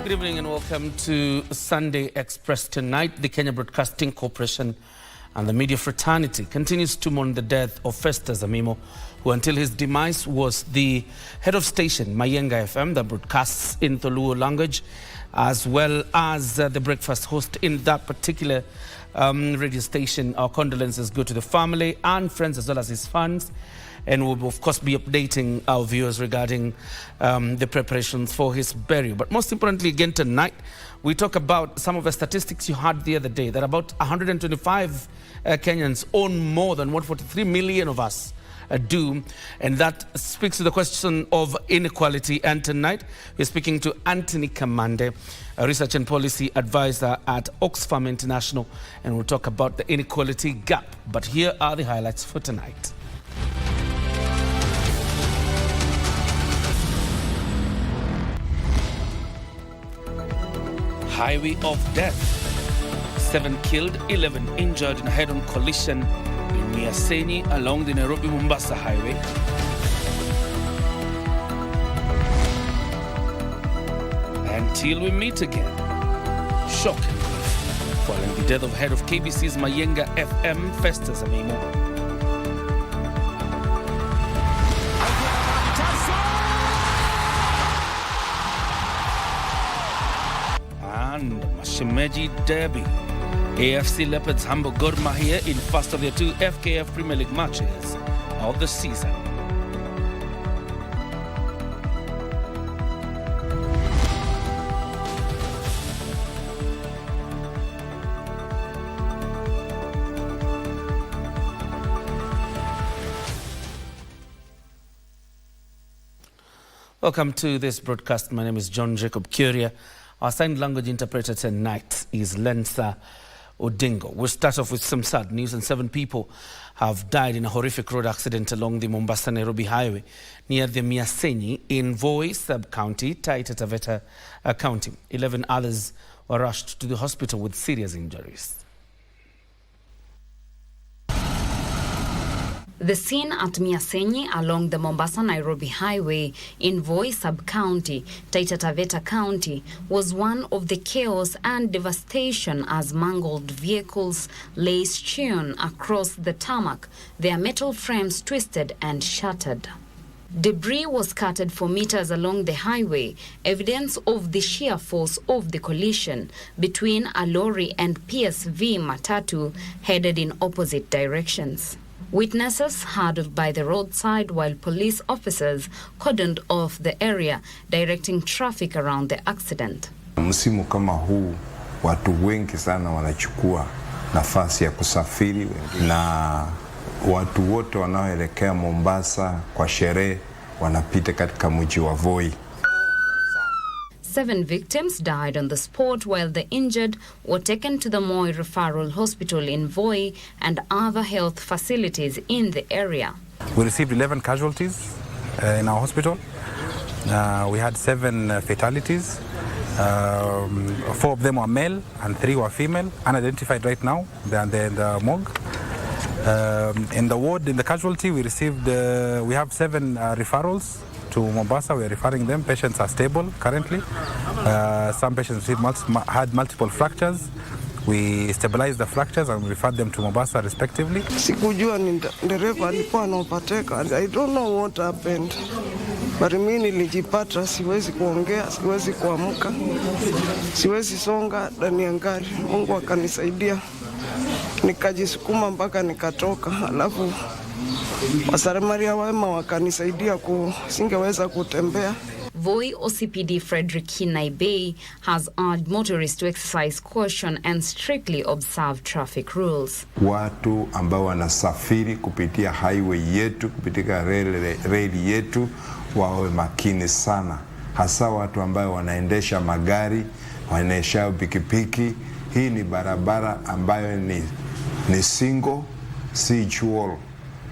Good evening and welcome to Sunday Express tonight. The Kenya Broadcasting Corporation and the media fraternity continues to mourn the death of Festus Amimo, who until his demise was the head of station Mayenga FM that broadcasts in the Luo language, as well as the breakfast host in that particular radio station. Our condolences go to the family and friends as well as his fans. And we'll, of course, be updating our viewers regarding the preparations for his burial. But most importantly, again tonight, we talk about some of the statistics you had the other day, that about 125 Kenyans own more than 143 million of us do. And that speaks to the question of inequality. And tonight, we're speaking to Anthony Kamande, a research and policy advisor at Oxfam International. And we'll talk about the inequality gap. But here are the highlights for tonight. Highway of death. 7 killed, 11 injured in a head-on collision in Miasenyi along the Nairobi-Mombasa highway. Until we meet again. Shocking. Following the death of head of KBC's Mayenga FM, Festus Amimo. And Mashemeji Derby. AFC Leopards humble Gor Mahia in first of their 2 FKF Premier League matches of the season. Welcome to this broadcast. My name is John Jacob Curia. Our sign language interpreter tonight is Lensa Odingo. We'll start off with some sad news, and 7 people have died in a horrific road accident along the Mombasa-Nairobi highway near the Miasenyi in Voi sub-county, Taita Taveta County. 11 others were rushed to the hospital with serious injuries. The scene at Miasenyi along the Mombasa-Nairobi highway in Voi sub-county, Taita Taveta County, was one of the chaos and devastation as mangled vehicles lay strewn across the tarmac, their metal frames twisted and shattered. Debris was scattered for meters along the highway, evidence of the sheer force of the collision between a lorry and PSV matatu headed in opposite directions. Witnesses huddled by the roadside while police officers cordoned off the area, directing traffic around the accident. Msimu kama huu, watu wengi sana wanachukua nafasi ya kusafiri, na watu wote wanaoelekea Mombasa kwa sherehe wanapita katika mji wa Voi. 7 victims died on the spot, while the injured were taken to the Moi Referral Hospital in Voi and other health facilities in the area. We received 11 casualties in our hospital. We had 7 fatalities. 4 of them were male and 3 were female, unidentified right now. They are in the morgue. In the ward, in the casualty, we have 7 referrals to Mombasa. We are referring them. Patients are stable currently. Some patients had multiple fractures. We stabilized the fractures and referred them to Mombasa respectively. Sikujua ni dereva alikuwa anaopateka. I don't know what happened. But mimi nilijipata, siwezi kuongea, siwezi kuamka, siwezi songa ndani ya gari. Mungu akanisaidia. Nikajisukuma mpaka nikatoka. Alafu wasaramaria wema wakanisaidia singeweza kutembea. Voi OCPD Frederick Kinaibe has urged motorists to exercise caution and strictly observe traffic rules. Watu ambao wanasafiri kupitia highway yetu, kupitia reli yetu, wawe makini sana. Hasa watu ambao wanaendesha magari, wanaendesha pikipiki. Hii ni barabara ambayo ni single, si dual.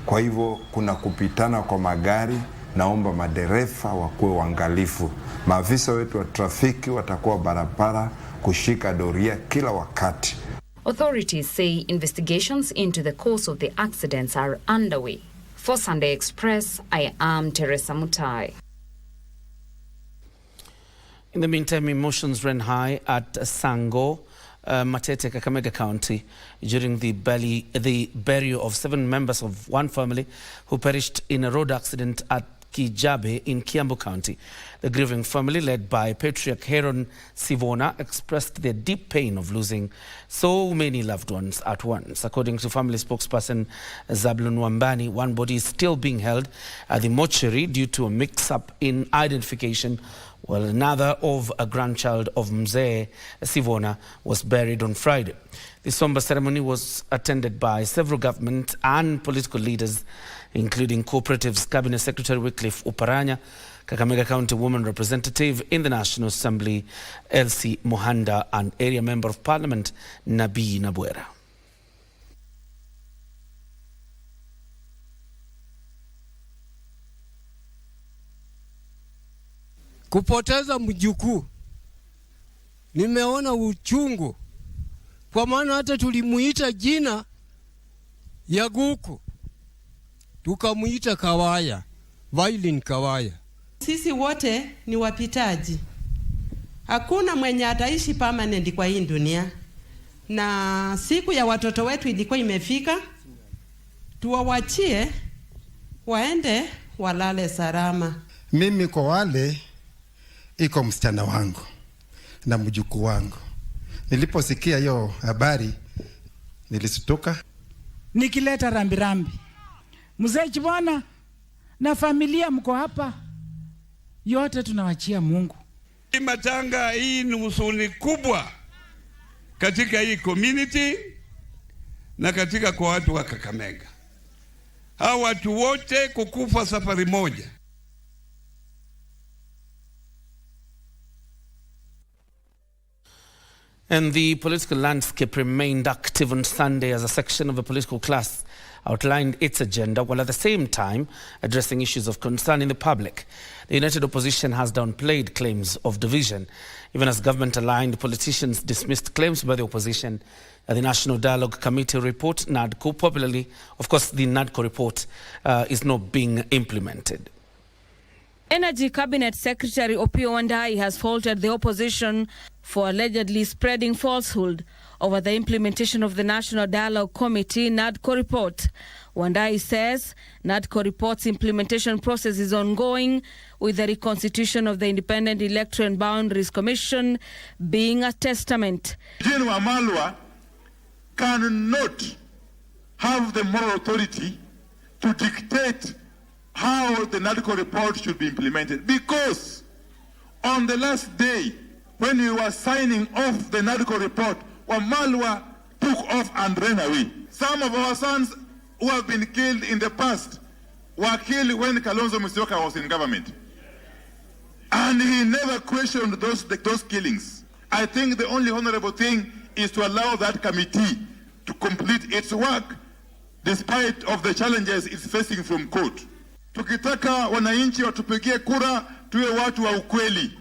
Kwa hivyo kuna kupitana kwa magari. Naomba madereva wakuwe waangalifu. Maafisa wetu wa trafiki watakuwa barabara kushika doria kila wakati. Authorities say investigations into the cause of the accidents are underway. For Sunday Express, I am Teresa Mutai. In the meantime, emotions ran high at Sango, Matete, Kakamega County during the burial of 7 members of one family who perished in a road accident at Kijabe in Kiambu County. The grieving family, led by Patriarch Heron Sivona, expressed their deep pain of losing so many loved ones at once. According to family spokesperson Zablon Wambani, one body is still being held at the mortuary due to a mix-up in identification, while another of a grandchild of Mzee Sivona was buried on Friday. The somber ceremony was attended by several government and political leaders, including Cooperatives Cabinet Secretary Wycliffe Oparanya, Kakamega County Woman Representative in the National Assembly Elsie Mohanda, and Area Member of Parliament Nabii Nabwera. Kupoteza mjukuu, nimeona uchungu, kwa maana hata tulimuita jina ya Guku, tukamuita Kawaya, Vailin Kawaya. Sisi wote ni wapitaji, hakuna mwenye ataishi permanent kwa hii dunia, na siku ya watoto wetu ilikuwa imefika, tuwawachie waende walale salama. Mimi kwa wale iko msichana wangu na mjukuu wangu. Niliposikia hiyo habari nilisituka, nikileta rambirambi. Mzee Chibwana na familia mko hapa, yote tunawachia Mungu. Matanga hii ni huzuni kubwa katika hii community na katika kwa watu wa Kakamega. Hao watu wote kukufa safari moja. And the political landscape remained active on Sunday as a section of the political class outlined its agenda, while at the same time addressing issues of concern in the public. The united opposition has downplayed claims of division, even as government-aligned politicians dismissed claims by the opposition that the National Dialogue Committee report, NADCO, popularly, of course, the NADCO report, is not being implemented. Energy Cabinet Secretary Opiyo Wandayi has faulted the opposition for allegedly spreading falsehood over the implementation of the National Dialogue Committee NADCO report. Wandayi says NADCO report's implementation process is ongoing, with the reconstitution of the Independent Electoral and Boundaries Commission being a testament. Eugene Wamalwa cannot have the moral authority to dictate how the NADCO report should be implemented, because on the last day when we were signing off the NADCO report, Wamalwa took off and ran away. Some of our sons who have been killed in the past were killed when Kalonzo Musyoka was in government, and he never questioned those killings. I think the only honorable thing is to allow that committee to complete its work despite of the challenges it's facing from court. Tukitaka wananchi watupigie kura, tuwe watu wa ukweli.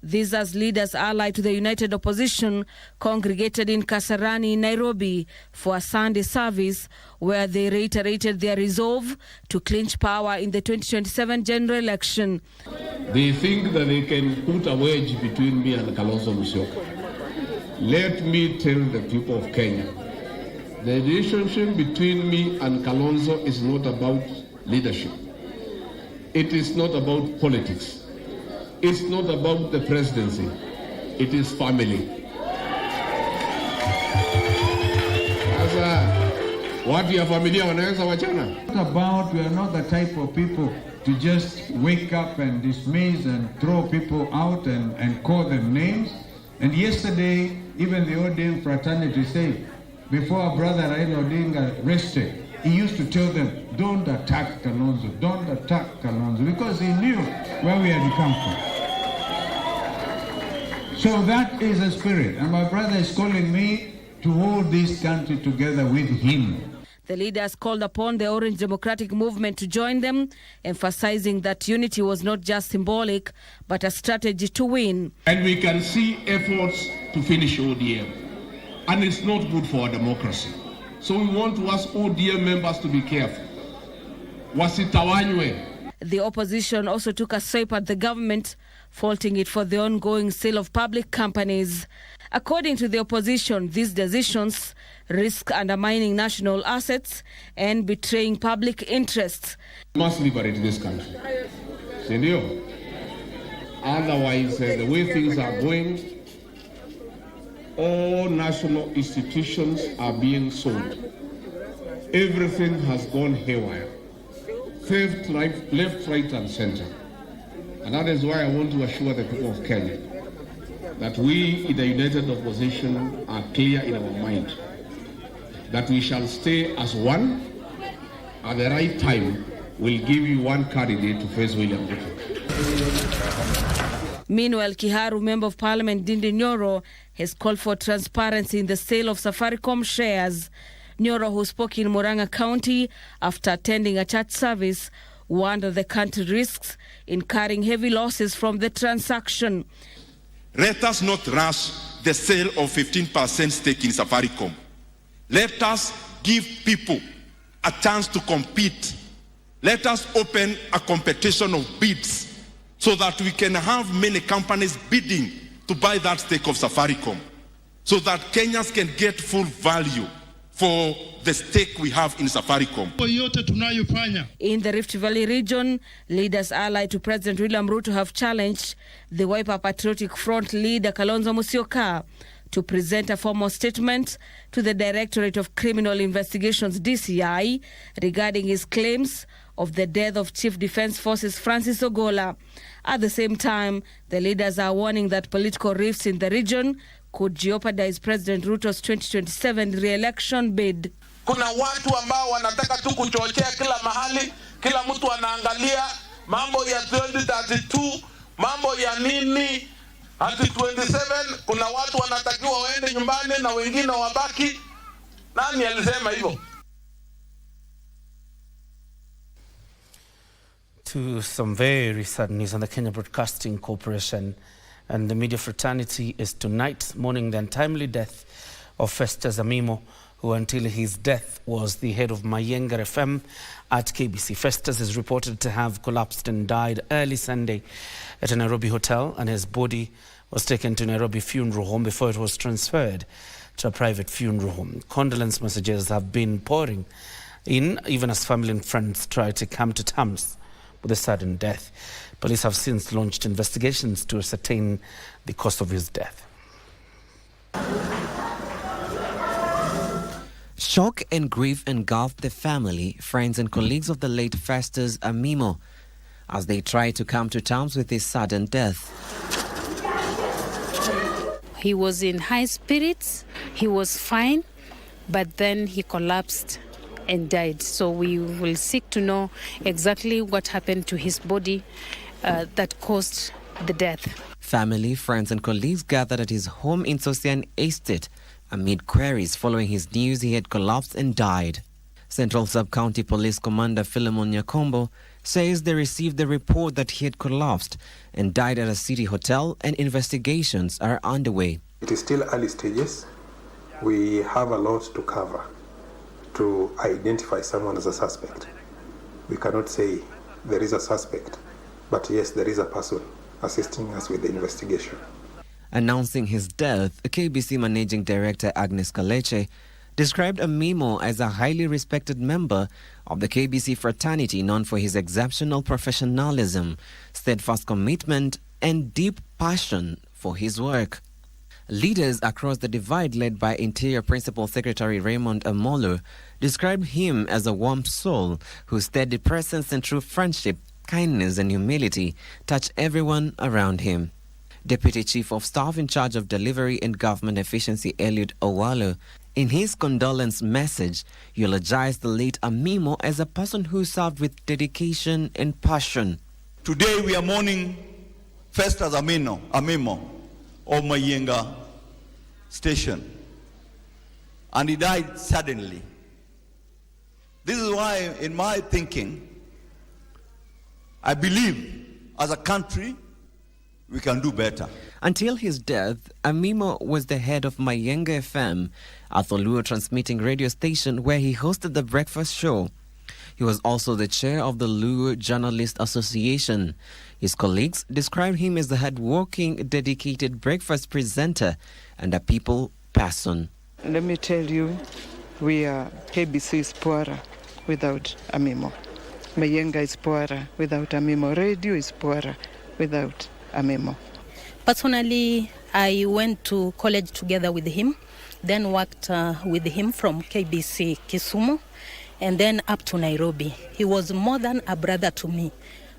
These as leaders allied to the united opposition congregated in Kasarani, Nairobi, for a Sunday service where they reiterated their resolve to clinch power in the 2027 general election. They think that they can put a wedge between me and Kalonzo Musyoka. Let me tell the people of Kenya, the relationship between me and Kalonzo is not about leadership. It is not about politics. It's not about the presidency. It is family. What your familia wanaweza wachana? About we are not the type of people to just wake up and dismiss and throw people out and call them names. And yesterday, even the ODM fraternity said, before our brother Raila Odinga rested, he used to tell them, don't attack Kalonzo, don't attack Kalonzo, because he knew where we had come from. So that is a spirit, and my brother is calling me to hold this country together with him. The leaders called upon the Orange Democratic Movement to join them, emphasizing that unity was not just symbolic, but a strategy to win. And we can see efforts to finish ODM, and it's not good for our democracy. So we want to ask ODM members to be careful. Wasitawanywe. The opposition also took a swipe at the government, faulting it for the ongoing sale of public companies. According to the opposition, these decisions risk undermining national assets and betraying public interests. We must liberate this country. Senor. Otherwise, the way things are going, all national institutions are being sold. Everything has gone haywire. Theft, left, right, and center. And that is why I want to assure the people of Kenya that we in the united opposition are clear in our mind that we shall stay as one. At the right time, we'll give you one candidate to face William Ruto. Meanwhile, Kiharu Member of Parliament Dindi Nyoro has called for transparency in the sale of Safaricom shares. Nyoro, who spoke in Murang'a County after attending a church service, warned that the country risks incurring heavy losses from the transaction. Let us not rush the sale of 15% stake in Safaricom. Let us give people a chance to compete. Let us open a competition of bids so that we can have many companies bidding to buy that stake of Safaricom, so that Kenyans can get full value for the stake we have in Safaricom. In the Rift Valley region, leaders allied to President William Ruto have challenged the Wiper Patriotic Front leader Kalonzo Musyoka to present a formal statement to the Directorate of Criminal Investigations DCI regarding his claims of the death of Chief Defence Forces Francis Ogola. At the same time, the leaders are warning that political rifts in the region could jeopardize President Ruto's 2027 re-election bid. Kuna watu ambao wanataka tu kuchochea kila mahali, kila mtu anaangalia mambo ya 2032, mambo ya nini, hadi 27 kuna watu wanatakiwa waende nyumbani na wengine wabaki. Nani alisema hivyo? To some very sad news on the Kenya Broadcasting Corporation and the media fraternity is tonight mourning the untimely death of Festus Amimo, who until his death was the head of Mayenga FM at KBC. Festus is reported to have collapsed and died early Sunday at a Nairobi hotel, and his body was taken to Nairobi funeral home before it was transferred to a private funeral home. Condolence messages have been pouring in, even as family and friends try to come to terms with the sudden death. Police have since launched investigations to ascertain the cause of his death. Shock and grief engulfed the family, friends and colleagues of the late Festus Amimo as they try to come to terms with his sudden death. He was in high spirits, he was fine, but then he collapsed and died. So we will seek to know exactly what happened to his body that caused the death. Family, friends and colleagues gathered at his home in Sosian Estate amid queries following his news he had collapsed and died. Central Sub-County Police Commander Philemon Nyakombo says they received the report that he had collapsed and died at a city hotel, and investigations are underway. It is still early stages. We have a lot to cover to identify someone as a suspect. We cannot say there is a suspect, but yes, there is a person assisting us with the investigation. Announcing his death, KBC Managing Director Agnes Kaleche described Amimo as a highly respected member of the KBC fraternity, known for his exceptional professionalism, steadfast commitment, and deep passion for his work. Leaders across the divide, led by Interior Principal Secretary Raymond Amolo, described him as a warm soul whose steady presence and true friendship, kindness and humility touch everyone around him. Deputy Chief of Staff in charge of Delivery and Government Efficiency, Eliud Owalo, in his condolence message, eulogized the late Amimo as a person who served with dedication and passion. Today we are mourning Festus Amimo of Mayenga Station, and he died suddenly. This is why, in my thinking, I believe as a country we can do better. Until his death, Amimo was the head of Mayenga FM, a Tholuo transmitting radio station where he hosted the breakfast show. He was also the chair of the Luo Journalist Association. His colleagues described him as the hardworking, dedicated breakfast presenter and a people person. Let me tell you, we are KBC is poorer without Amimo. Mayenga is poorer without Amimo. Radio is poorer without Amimo. Personally, I went to college together with him, then worked with him from KBC Kisumu, and then up to Nairobi. He was more than a brother to me.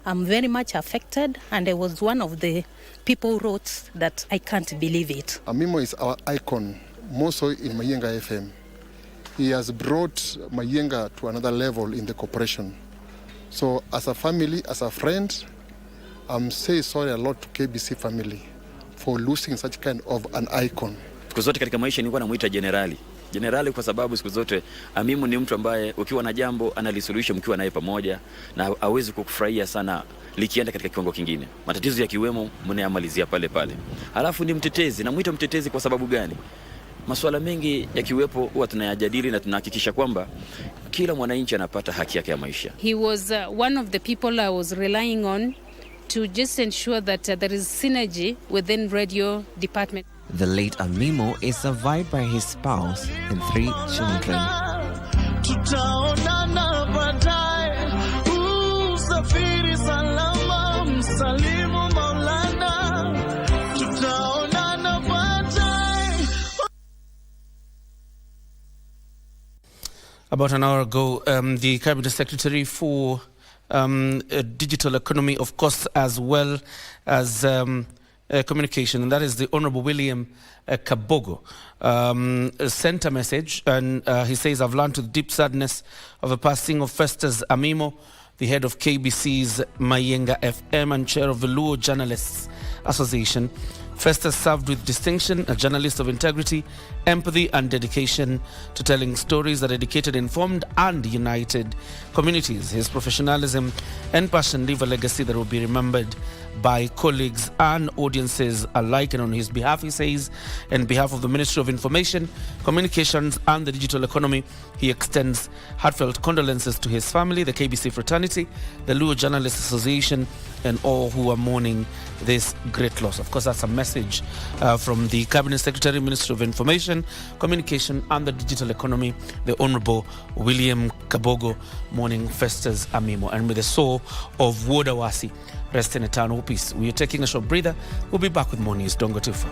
I'm very much affected, and I was one of the people who wrote that I can't believe it. Amimo is our icon, more so in Mayenga FM. He has brought Mayenga to another level in the corporation. So as a family, as a friend, I'm saying sorry a lot to KBC family for losing such kind of an icon. Siku zote katika maisha nilikuwa namuita generali. Generali kwa sababu siku zote Amimo ni mtu ambaye ukiwa na jambo analisuluhisha mkiwa naye pamoja na hawezi kukufurahia sana likienda katika kiwango kingine. Matatizo yakiwemo mnayamalizia pale pale. Halafu ni mtetezi, namuita mtetezi kwa sababu gani? Masuala mengi yakiwepo huwa tunayajadili na tunahakikisha kwamba kila mwananchi anapata haki yake ya maisha. He was one of the people I was relying on to just ensure that there is synergy within radio department. The late Amimo is survived by his spouse and 3 children. Tutaonana baadaye, usafiri salama, msalimu Maulana. Tutaonana baadaye. About an hour ago, the Cabinet Secretary for Digital Economy, of course, as well as communication, and that is the Honorable William Kabogo, sent a message, and he says, I've learned to the deep sadness of the passing of Festus Amimo, the head of KBC's Mayenga FM and chair of the Luo Journalists Association. Festus served with distinction, a journalist of integrity, empathy and dedication to telling stories that educated, informed and united communities. His professionalism and passion leave a legacy that will be remembered by colleagues and audiences alike. And on his behalf, he says, on behalf of the Ministry of Information, Communications and the Digital Economy, he extends heartfelt condolences to his family, the KBC fraternity, the Luo Journalists Association, and all who are mourning this great loss. Of course, that's a message from the Cabinet Secretary, Minister of Information, Communication and the Digital Economy, the Honorable William Kabogo, mourning Festus Amimo. And with the soul of Wodawasi, rest in eternal peace. We are taking a short breather. We'll be back with more news. Don't go too far.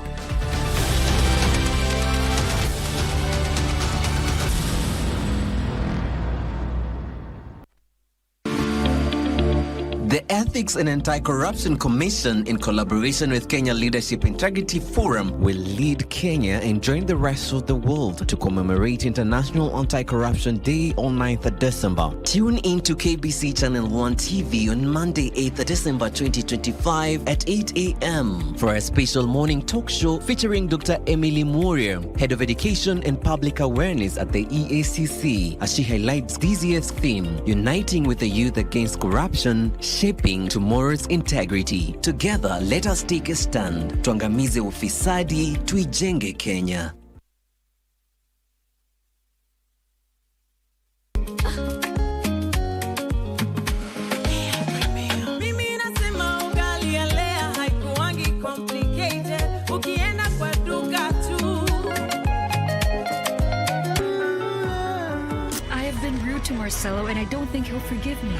The Ethics and Anti-Corruption Commission, in collaboration with Kenya Leadership Integrity Forum, will lead Kenya and join the rest of the world to commemorate International Anti-Corruption Day on 9th December. Tune in to KBC Channel 1 TV on Monday, 8th December 2025 at 8 a.m. for a special morning talk show featuring Dr. Emily Moria, Head of Education and Public Awareness at the EACC, as she highlights this year's theme, Uniting with the Youth Against Corruption, Shaping Tomorrow's Integrity. Together, let us take a stand. Tuangamize ufisadi, tuijenge Kenya. I have been rude to Marcelo and I don't think he'll forgive me.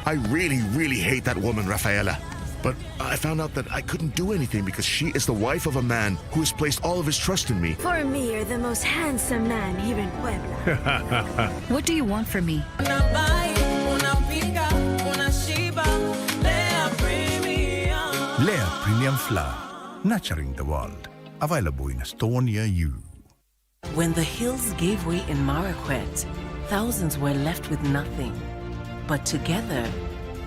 I really hate that woman, Rafaela. But I found out that I couldn't do anything because she is the wife of a man who has placed all of his trust in me. For me, you're the most handsome man here in Puebla. What do you want from me? Lea Premium Flour, nurturing the world. Available in a store near you. When the hills gave way in Marquette, thousands were left with nothing. But together,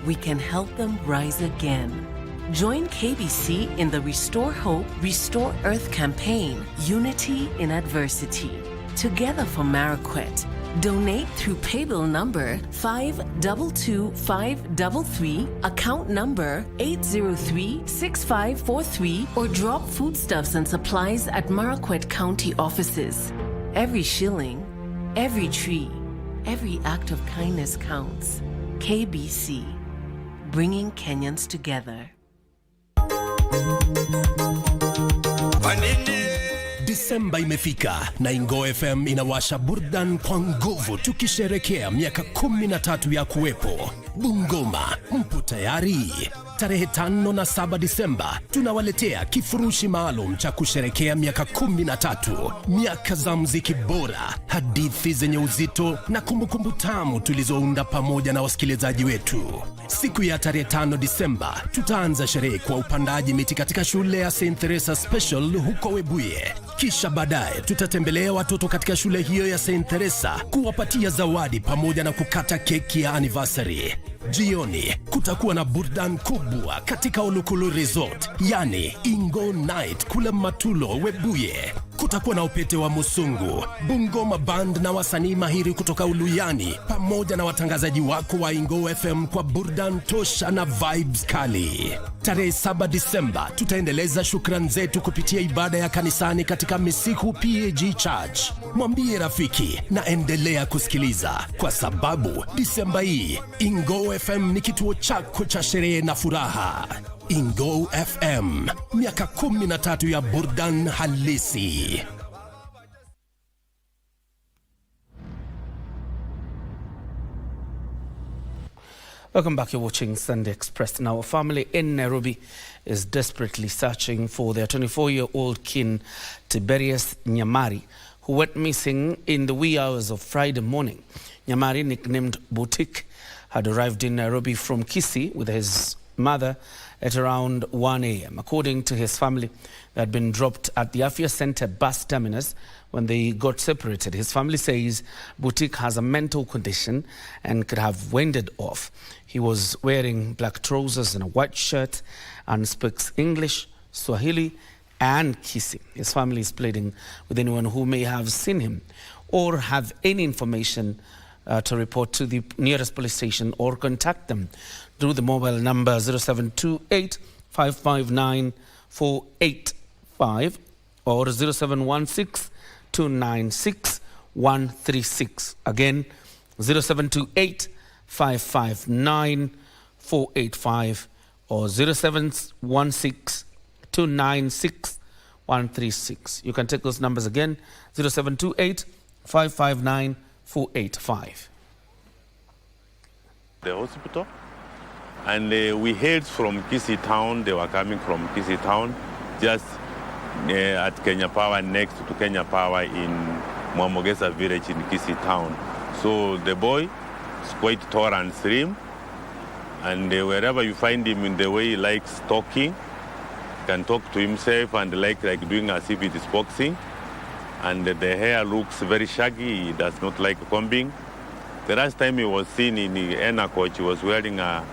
we can help them rise again. Join KBC in the Restore Hope, Restore Earth campaign, Unity in Adversity. Together for Marquette. Donate through paybill number 522533, account number 8036543, or drop foodstuffs and supplies at Marquette County offices. Every shilling, every tree, Every act of kindness counts. KBC, bringing Kenyans together. Disemba imefika na Ingo FM inawasha burdan kwa nguvu tukisherekea miaka 13 ya kuwepo. Bungoma, mpo tayari? Tarehe 5 na 7 Disemba tunawaletea kifurushi maalum cha kusherekea miaka 13, miaka za muziki bora, hadithi zenye uzito na kumbukumbu tamu tulizounda pamoja na wasikilizaji wetu. Siku ya tarehe 5 Disemba tutaanza sherehe kwa upandaji miti katika shule ya St. Teresa Special huko Webuye. Kisha baadaye tutatembelea watoto katika shule hiyo ya St. Teresa kuwapatia zawadi pamoja na kukata keki ya anniversary. Jioni kutakuwa na burdan kubwa katika Olukulu Resort, yani Ingo Night kule Matulo Webuye. Kutakuwa na upete wa Musungu, Bungoma Band na wasanii mahiri kutoka Uluyani pamoja na watangazaji wako wa Ingo FM kwa burdan tosha na vibes kali. Tarehe 7 Disemba tutaendeleza shukrani zetu kupitia ibada ya kanisani katika Misiku PAG Church. Mwambie rafiki na endelea kusikiliza kwa sababu Disemba hii Ingo FM ni kituo chako cha sherehe na furaha. Ingo FM, miaka 13 ya burdan halisi. Welcome back. You're watching Sunday Express. Now, a family in Nairobi is desperately searching for their 24-year-old kin, Tiberius Nyamari, who went missing in the wee hours of Friday morning. Nyamari, nicknamed Boutique, had arrived in Nairobi from Kisii with his mother at around 1 a.m. According to his family, they had been dropped at the Afia Center bus terminus when they got separated. His family says Boutique has a mental condition and could have wended off. He was wearing black trousers and a white shirt and speaks English, Swahili and Kisii. His family is pleading with anyone who may have seen him or have any information to report to the nearest police station or contact them through the mobile number 0728 559 485 or 0716 296 136. Again, 0728 559 485 or 0716 296 136. You can take those numbers again, 0728 559 485. The hospital, and we heard from Kisii town. They were coming from Kisii town, just at Kenya Power, next to Kenya Power in Mwamogesa village in Kisii town. So the boy is quite tall and slim, and wherever you find him in the way he likes talking, can talk to himself and like doing as if it is boxing. And the hair looks very shaggy. He does not like combing. The last time he was seen in the Enacoach, he was wearing a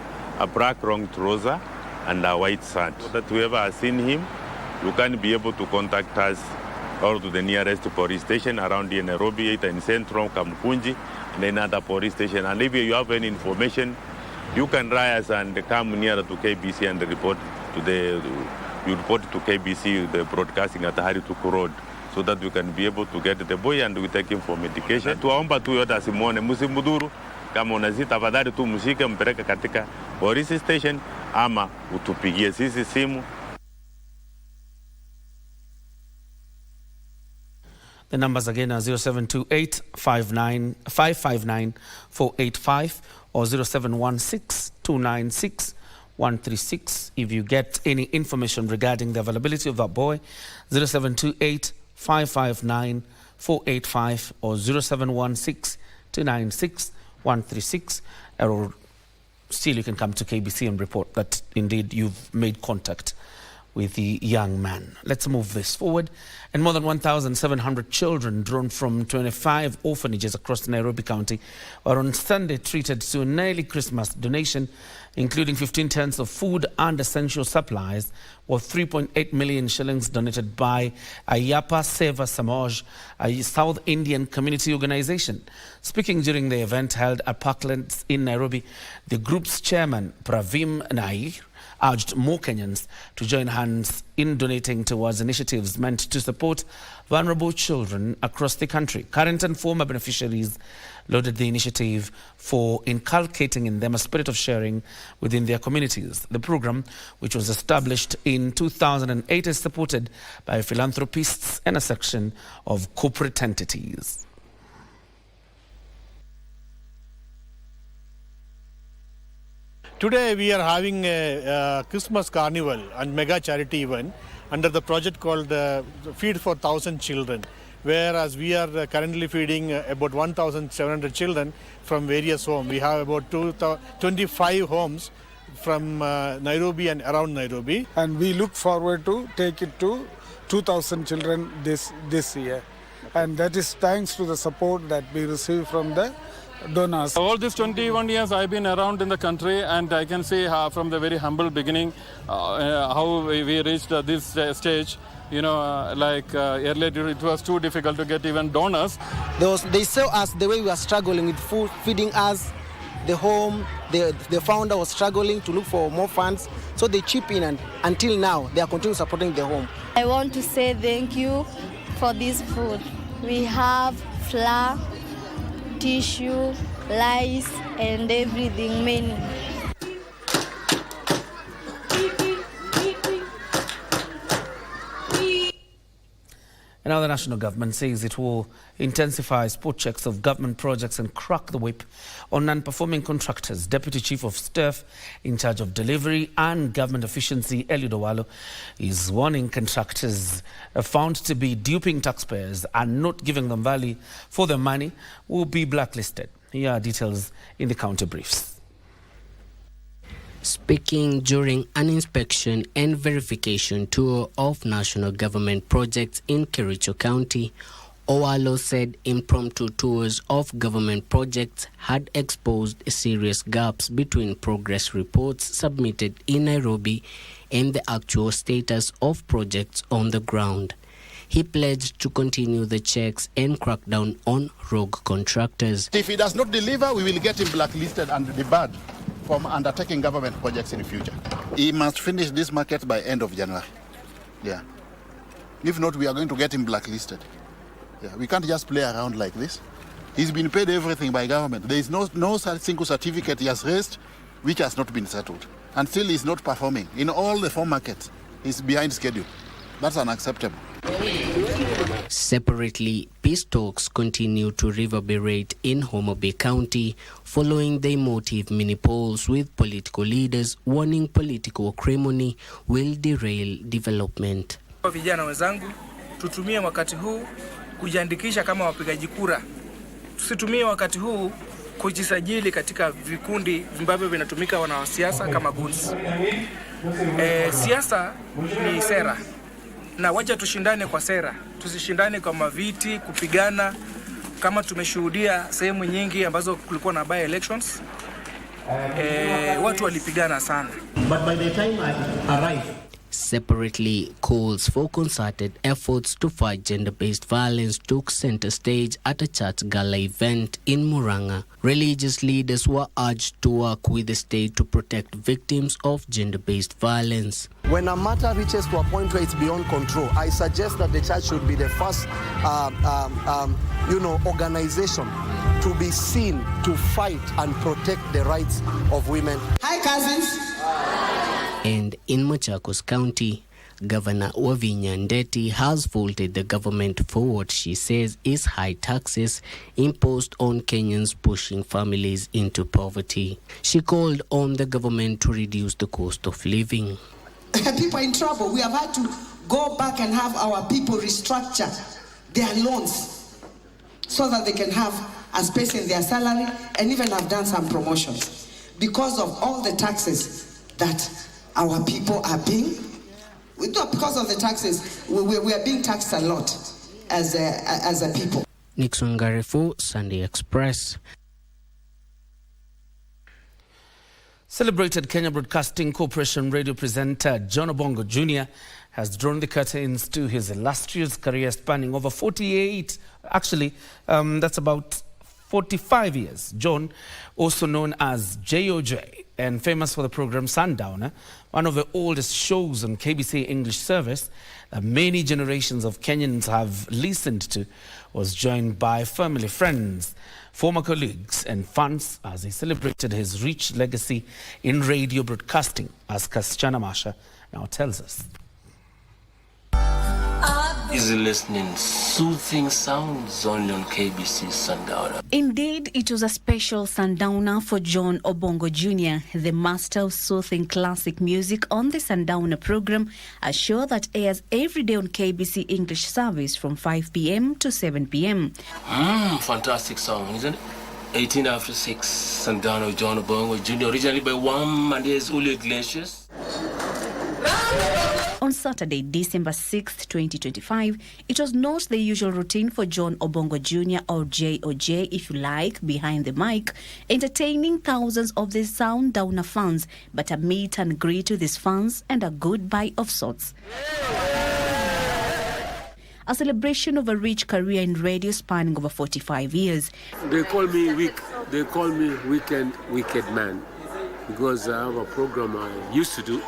black long trouser and a white shirt. So that whoever has seen him, you can be able to contact us or to the nearest police station around here in Nairobi, either in Central, Kamkunji, and another police station. And if you have any information, you can write us and come nearer to KBC and report to you report to KBC, the broadcasting at Harituku Road, so that we can be able to get the boy and we take him for medication. Tuwaomba tu yote asimuone, msimudhuru. Kama unazita tafadhali tu mshike mpeleke katika police station ama utupigie sisi simu. The numbers again are 0728 559 485 or 0716 296 136. If you get any information regarding the availability of that boy, 0728 559 485 or 0716 296 136. Or still you can come to KBC and report that indeed you've made contact with the young man. Let's move this forward. And more than 1,700 children drawn from 25 orphanages across Nairobi County were on Sunday treated to an early Christmas donation, including 15 tons of food and essential supplies worth 3.8 million shillings donated by Ayapa Seva Samaj, a South Indian community organization. Speaking during the event held at Parklands in Nairobi, the group's chairman, Pravim Nair, urged more Kenyans to join hands in donating towards initiatives meant to support vulnerable children across the country. Current and former beneficiaries lauded the initiative for inculcating in them a spirit of sharing within their communities. The program, which was established in 2008, is supported by philanthropists and a section of corporate entities. Today we are having a Christmas carnival and mega charity event under the project called Feed for 1,000 Children, whereas we are currently feeding about 1,700 children from various homes. We have about 25 homes from Nairobi and around Nairobi. And we look forward to take it to 2,000 children this year. And that is thanks to the support that we receive from the donors. All these 21 years I've been around in the country, and I can say from the very humble beginning how we reached this stage. You know, earlier it was too difficult to get even donors. They saw us the way we were struggling with food, feeding us, the home. The founder was struggling to look for more funds, so they chip in, and until now they are continuing supporting the home. I want to say thank you for this food. We have flour, tissue, lice, and everything many. And now the national government says it will intensify spot checks of government projects and crack the whip on non-performing contractors. Deputy Chief of Staff in charge of delivery and government efficiency, Eliud Owalo, is warning contractors found to be duping taxpayers and not giving them value for their money will be blacklisted. Here are details in the counter briefs. Speaking during an inspection and verification tour of national government projects in Kericho County, Owalo said impromptu tours of government projects had exposed serious gaps between progress reports submitted in Nairobi and the actual status of projects on the ground. He pledged to continue the checks and crack down on rogue contractors. If he does not deliver, we will get him blacklisted and debarred from undertaking government projects in the future. He must finish this market by end of January. Yeah. If not, we are going to get him blacklisted. Yeah. We can't just play around like this. He's been paid everything by government. There is no single certificate he has raised which has not been settled. And still he's not performing. In all the 4 markets, he's behind schedule. That's unacceptable. Separately, peace talks continue to reverberate in Homa Bay County following the emotive mini polls, with political leaders warning political acrimony will derail development. Vijana wenzangu, tutumie wakati huu kujiandikisha kama wapigaji kura. Tusitumie wakati huu kujisajili katika vikundi ambavyo vinatumika wanasiasa kama goons. Siasa ni sera. Na wacha tushindane kwa sera, tusishindane kwa maviti, kupigana kama tumeshuhudia sehemu nyingi ambazo kulikuwa na by elections. Watu walipigana sana. But by the time I arrived, separately, calls for concerted efforts to fight gender-based violence took center stage at a church gala event in Muranga. Religious leaders were urged to work with the state to protect victims of gender-based violence. When a matter reaches to a point where it's beyond control, I suggest that the church should be the first, organization to be seen to fight and protect the rights of women. Hi, cousins. And in Machakos County, Governor Wavinya Ndeti has faulted the government for what she says is high taxes imposed on Kenyans, pushing families into poverty. She called on the government to reduce the cost of living. People are in trouble. We have had to go back and have our people restructure their loans so that they can have a space in their salary, and even have done some promotions because of all the taxes that our people are paying. Because of the taxes, we are being taxed a lot as a people. Nixon Garifo, Sunday Express. Celebrated Kenya Broadcasting Corporation radio presenter John Obongo Jr. has drawn the curtains to his illustrious career spanning over 48, that's about 45 years. John, also known as JOJ, and famous for the program Sundowner, one of the oldest shows on KBC English service that many generations of Kenyans have listened to, was joined by family, friends, former colleagues and fans as he celebrated his rich legacy in radio broadcasting, as Kasichana Masha now tells us. Easy listening, soothing sounds only on KBC Sundowner. Indeed, it was a special Sundowner for John Obongo Jr., the master of soothing classic music on the Sundowner program, a show that airs every day on KBC English service from 5 p.m. to 7 p.m. Fantastic song, isn't it? 18 after 6, Sundowner with John Obongo Jr., originally by Wam and his Uli Iglesias. On Saturday, December 6th, 2025, it was not the usual routine for John Obongo Jr. or JOJ, if you like, behind the mic, entertaining thousands of the Sundowner fans, but a meet and greet with his fans and a goodbye of sorts. A celebration of a rich career in radio spanning over 45 years. They call me Weekend Wicked Man, because I have a program I used to do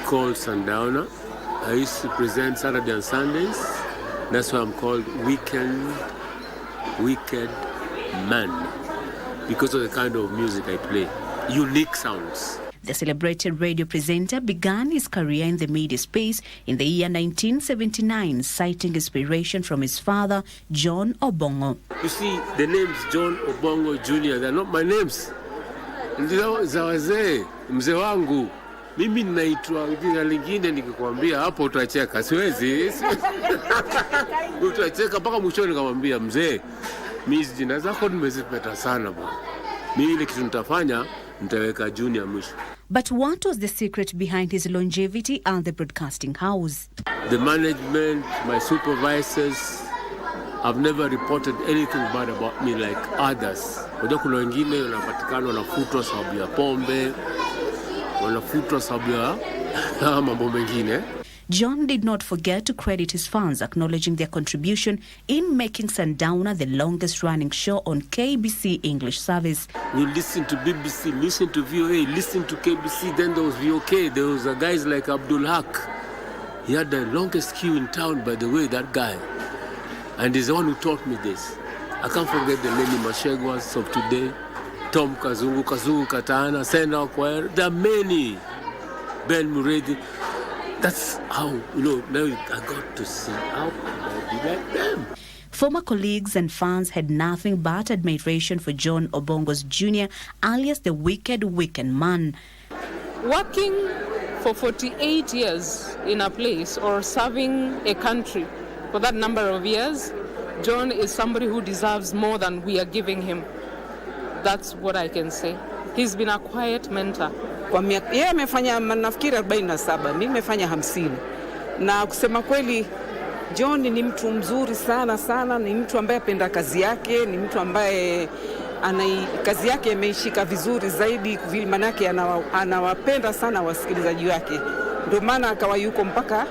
called Sundowner. I used to present Saturday and Sundays. That's why I'm called Weekend Wicked Man, because of the kind of music I play. Unique sounds. The celebrated radio presenter began his career in the media space in the year 1979, citing inspiration from his father, John Obongo. You see, the names John Obongo Jr., they're not my names. Za wazee, mzee wangu. Mimi naitwa jina lingine, nikikwambia hapo utacheka. Siwezi. Utacheka mpaka mwishoni nikamwambia mzee, mimi jina zako nimezipenda sana bwana. Mimi ile kitu nitafanya nitaweka Junior mwisho. But what was the secret behind his longevity at the broadcasting house? The management, my supervisors, have never reported anything bad about me like others. Unajua kuna wengine wanapatikana wanafutwa sababu ya pombe, wanafutwa sababu ya mambo mengine. John did not forget to credit his fans, acknowledging their contribution in making Sundowner the longest-running show on KBC English service. We listen to BBC, listen to VOA, listen to KBC, then there was VOK. There was guys like Abdul Haq. He had the longest queue in town, by the way, that guy. And he's the one who taught me this. I can't forget the Lenny Mashegwas of today, Tom Kazungu Katana, Sena Choir. There are many. Ben Muredi. That's how, now I got to see how I be like them. Former colleagues and fans had nothing but admiration for John Obongo Jr., alias the Wicked Man. Working for 48 years in a place or serving a country for that number of years, John is somebody who deserves more than we are giving him. That's what I can say. He's been a quiet mentor. Kwa miaka yeye amefanya nafikiri 47, mimi nimefanya 50. Na kusema kweli John ni mtu mzuri sana, ni mtu ambaye apenda kazi yake, ni mtu ambaye kazi yake imeishika vizuri zaidi, maana yake anawapenda sana wasikilizaji wake. Ndio maana akawa yuko mpaka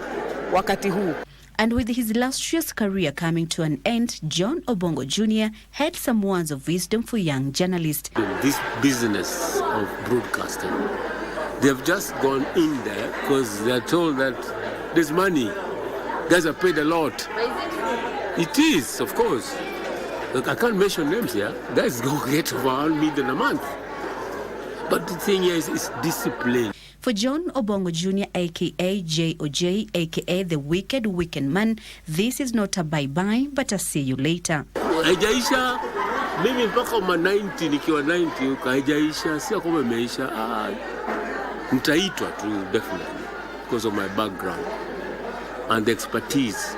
wakati huu. And with his illustrious career coming to an end, John Obongo Jr. had some words of wisdom for young journalists. This business of broadcasting, they've just gone in there because they're told that there's money. Guys are paid a lot. It is, of course. Look, I can't mention names here. Guys go get over $1 million a month. But the thing is discipline. For John Obongo Jr., a.k.a. JOJ, a.k.a. the Wicked Man, this is not a bye-bye, but a see you later. Haijaisha, mimi mpaka 90, nikiwa 90, haijaisha, sio kama imeisha. Nitaitwa tu, definitely, because of my background and the expertise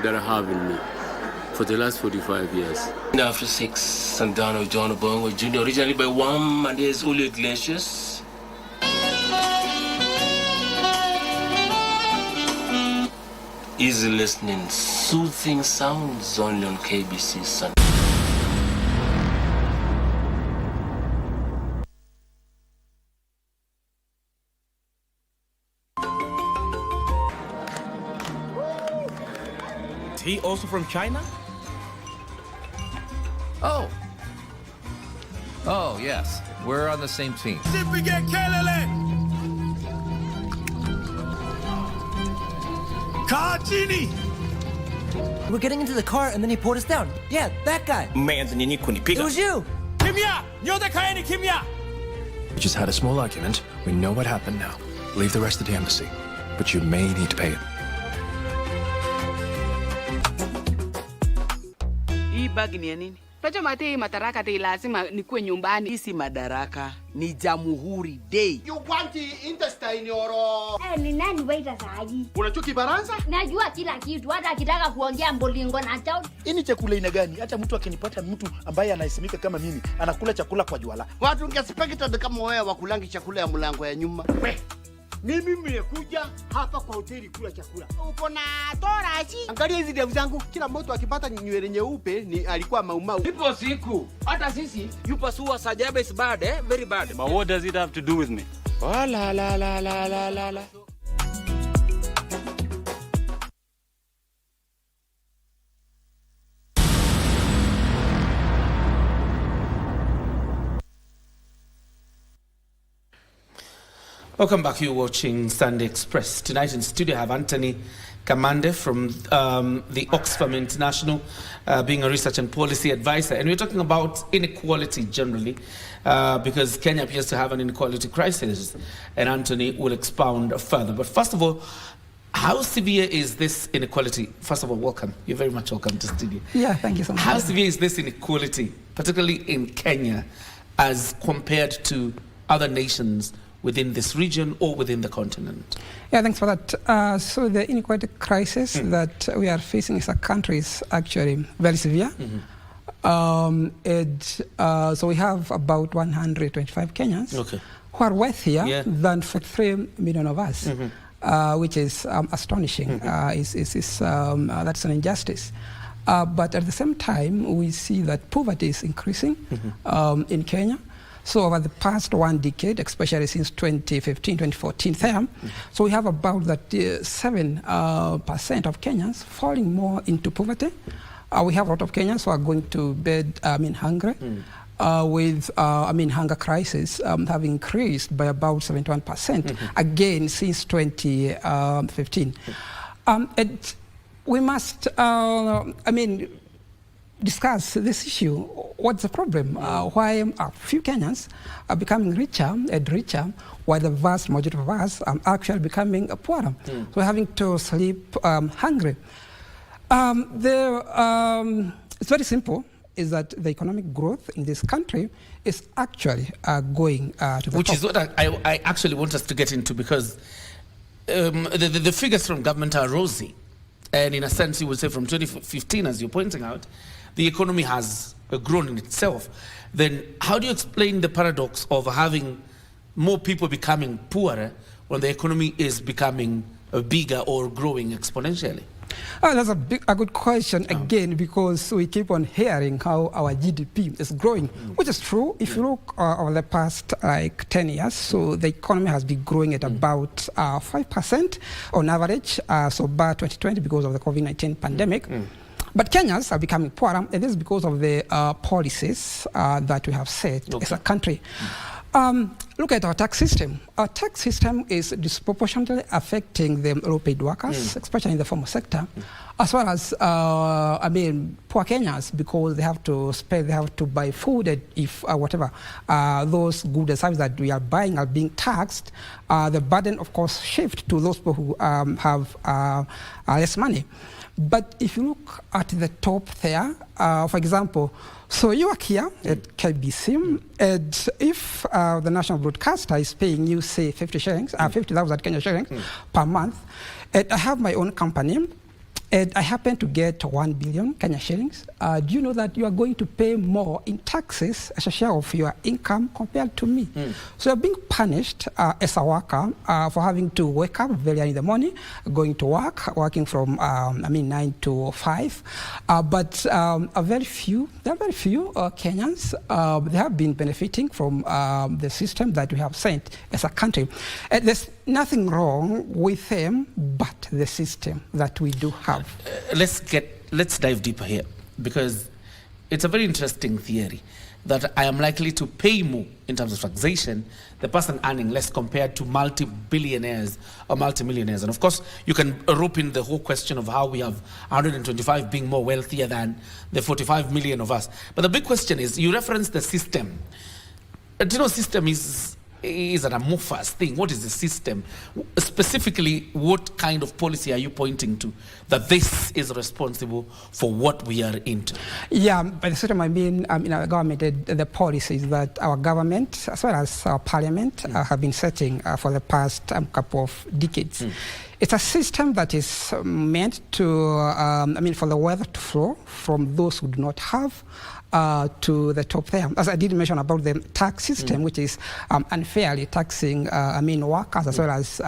that I have in me for the last 45 years. After 6, Sundowner with John Obongo Jr., originally by Wam and his Uli Iglesias. Easy listening, soothing sounds only on KBC Sun. Is he also from China? Oh. Oh, yes. We're on the same team. We're getting into the car and then he pulled us down. Yeah, that guy. It was you. We just had a small argument. We know what happened now. Leave the rest at the embassy. But you may need to pay it. Hii bagi ni ya nini? Tocho mate madaraka te lazima nikuwe nyumbani. Hii si madaraka, ni Jamhuri Day. You want the intestine oro? Ni nani waita sahi? Unajua Kifaransa? Najua kila kitu, hata akitaka kuongea mbolingo na chao. Hii ni chakula ina gani? Hata mtu akinipata mtu ambaye anaisimika kama mimi, anakula chakula kwa juala. Watu ungespected kama wewe wakulangi chakula ya mlango ya nyuma. Mimi nimekuja hapa kwa hoteli kula chakula. Uko na toraji. Angalia hizi ndevu zangu, kila mtu akipata nywele nyeupe ni alikuwa maumau. Ipo siku, hata sisi, yupo suwa sajaba is bad, very bad. But what does it have to do with me? Oh, la la la la la la la. Welcome back. You're watching Sunday Express. Tonight in studio I have Anthony Kamande from the Oxfam International, being a research and policy advisor. And we're talking about inequality generally, because Kenya appears to have an inequality crisis. And Anthony will expound further. But first of all, how severe is this inequality? First of all, welcome. You're very much welcome to studio. Yeah, thank you so much. How severe is this inequality, particularly in Kenya, as compared to other nations within this region or within the continent? Yeah, thanks for that. So the inequality crisis that we are facing as a country is actually very severe. So we have about 125 Kenyans who are wealthier than 43 million of us, which is astonishing. That's an injustice. But at the same time, we see that poverty is increasing in Kenya. So over the past one decade, especially since 2015, 2014 term, so we have about that 7% of Kenyans falling more into poverty. We have a lot of Kenyans who are going to bed hungry, with hunger crisis having increased by about 71% again since 2015. And we must, discuss this issue. What's the problem? Why a few Kenyans are becoming richer and richer, while the vast majority of us are actually becoming poorer? So we're having to sleep hungry. It's very simple, is that the economic growth in this country is actually going to the Which top. is what I actually want us to get into, because the figures from government are rosy. And in a sense, you would say from 2015, as you're pointing out, the economy has grown in itself. Then how do you explain the paradox of having more people becoming poorer when the economy is becoming bigger or growing exponentially? That's a good question again, because we keep on hearing how our GDP is growing, which is true. If you look over the past 10 years, so the economy has been growing at about 5% on average, so by 2020 because of the COVID-19 pandemic. But Kenyans are becoming poorer, and this is because of the policies that we have set as a country. Look at our tax system. Our tax system is disproportionately affecting the low-paid workers, especially in the formal sector, as well as, poor Kenyans, because they have to spend, they have to buy food, and if whatever those goods and services that we are buying are being taxed, the burden, of course, shifts to those people who have less money. But if you look at the top there, for example, so you work here at KBC, and if the national broadcaster is paying you, say, 50,000 Kenya shillings per month, and I have my own company, and I happen to get 1 billion Kenya shillings, do you know that you are going to pay more in taxes as a share of your income compared to me? So you're being punished as a worker for having to wake up very early in the morning, going to work, working from 9 to 5. But there are very few Kenyans, they have been benefiting from the system that we have sent as a country. There's nothing wrong with them, but the system that we do have. Let's dive deeper here, because it's a very interesting theory that I am likely to pay more in terms of taxation, the person earning less compared to multi-billionaires or multi-millionaires. And of course, you can rope in the whole question of how we have 125 being more wealthier than the 45 million of us. But the big question is, you reference the system. Do you know, system is an amorphous thing. What is the system? Specifically, what kind of policy are you pointing to that this is responsible for what we are into? Yeah, by the system I mean in our government, the policies that our government as well as our parliament have been setting for the past couple of decades. It's a system that is meant to, for the wealth to flow from those who do not have to the top there. As I did mention about the tax system, which is unfairly taxing, workers as well as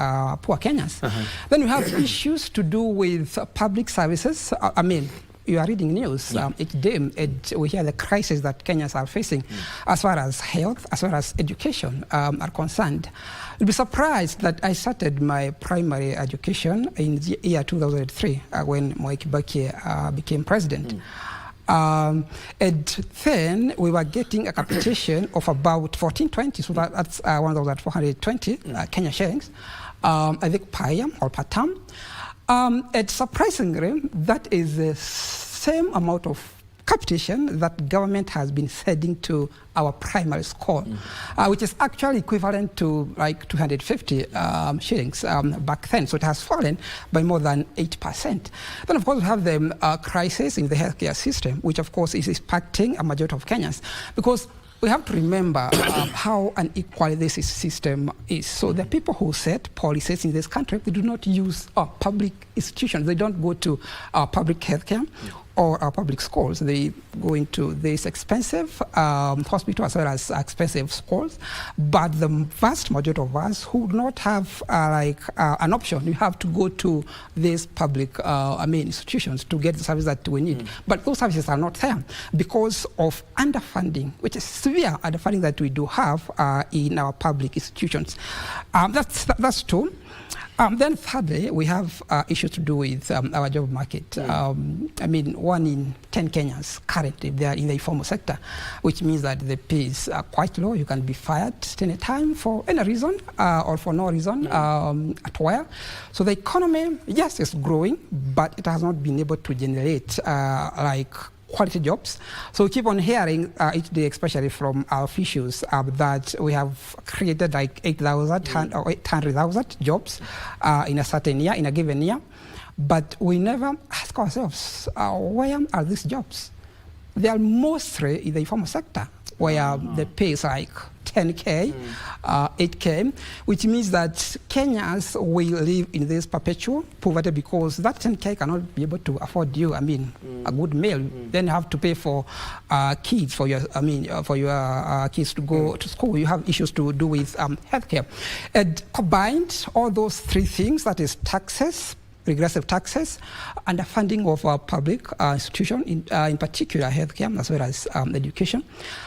poor Kenyans. Then we have issues to do with public services. You are reading news each day, we hear the crisis that Kenyans are facing as far as health, as well as education are concerned. You'll be surprised that I started my primary education in the year 2003 when Mwai Kibaki became president. And then we were getting a capitation of about 1420, so that's 1,420 Kenya shillings, I think per year or per term. And surprisingly, that is the same amount of capitation that government has been sending to our primary school, which is actually equivalent to like 250 shillings back then. So it has fallen by more than 8%. Then, of course, we have the crisis in the healthcare system, which, of course, is impacting a majority of Kenyans, because we have to remember how unequal this system is. So the people who set policies in this country, they do not use public institutions. They don't go to public healthcare or public schools. They go into this expensive hospital as well as expensive schools. But the vast majority of us who do not have an option, you have to go to these public institutions to get the service that we need. But those services are not there because of underfunding, which is severe underfunding that we do have in our public institutions. That's true. Then thirdly, we have issues to do with our job market. 1 in 10 Kenyans currently, they are in the informal sector, which means that the pay is quite low. You can be fired at any time for any reason or for no reason at where. So the economy, yes, is growing, but it has not been able to generate quality jobs. So we keep on hearing each day, especially from our officials, that we have created like 8,000 or 800,000 jobs in a certain year, in a given year. But we never ask ourselves, where are these jobs? They are mostly in the informal sector, where the pay is like 10K, 8K, which means that Kenyans will live in this perpetual poverty because that 10K cannot be able to afford you, a good meal. Then you have to pay for kids, for your kids to go to school. You have issues to do with healthcare. And combined, all those three things, that is taxes, regressive taxes, and the funding of our public institutions, in particular healthcare, as well as education,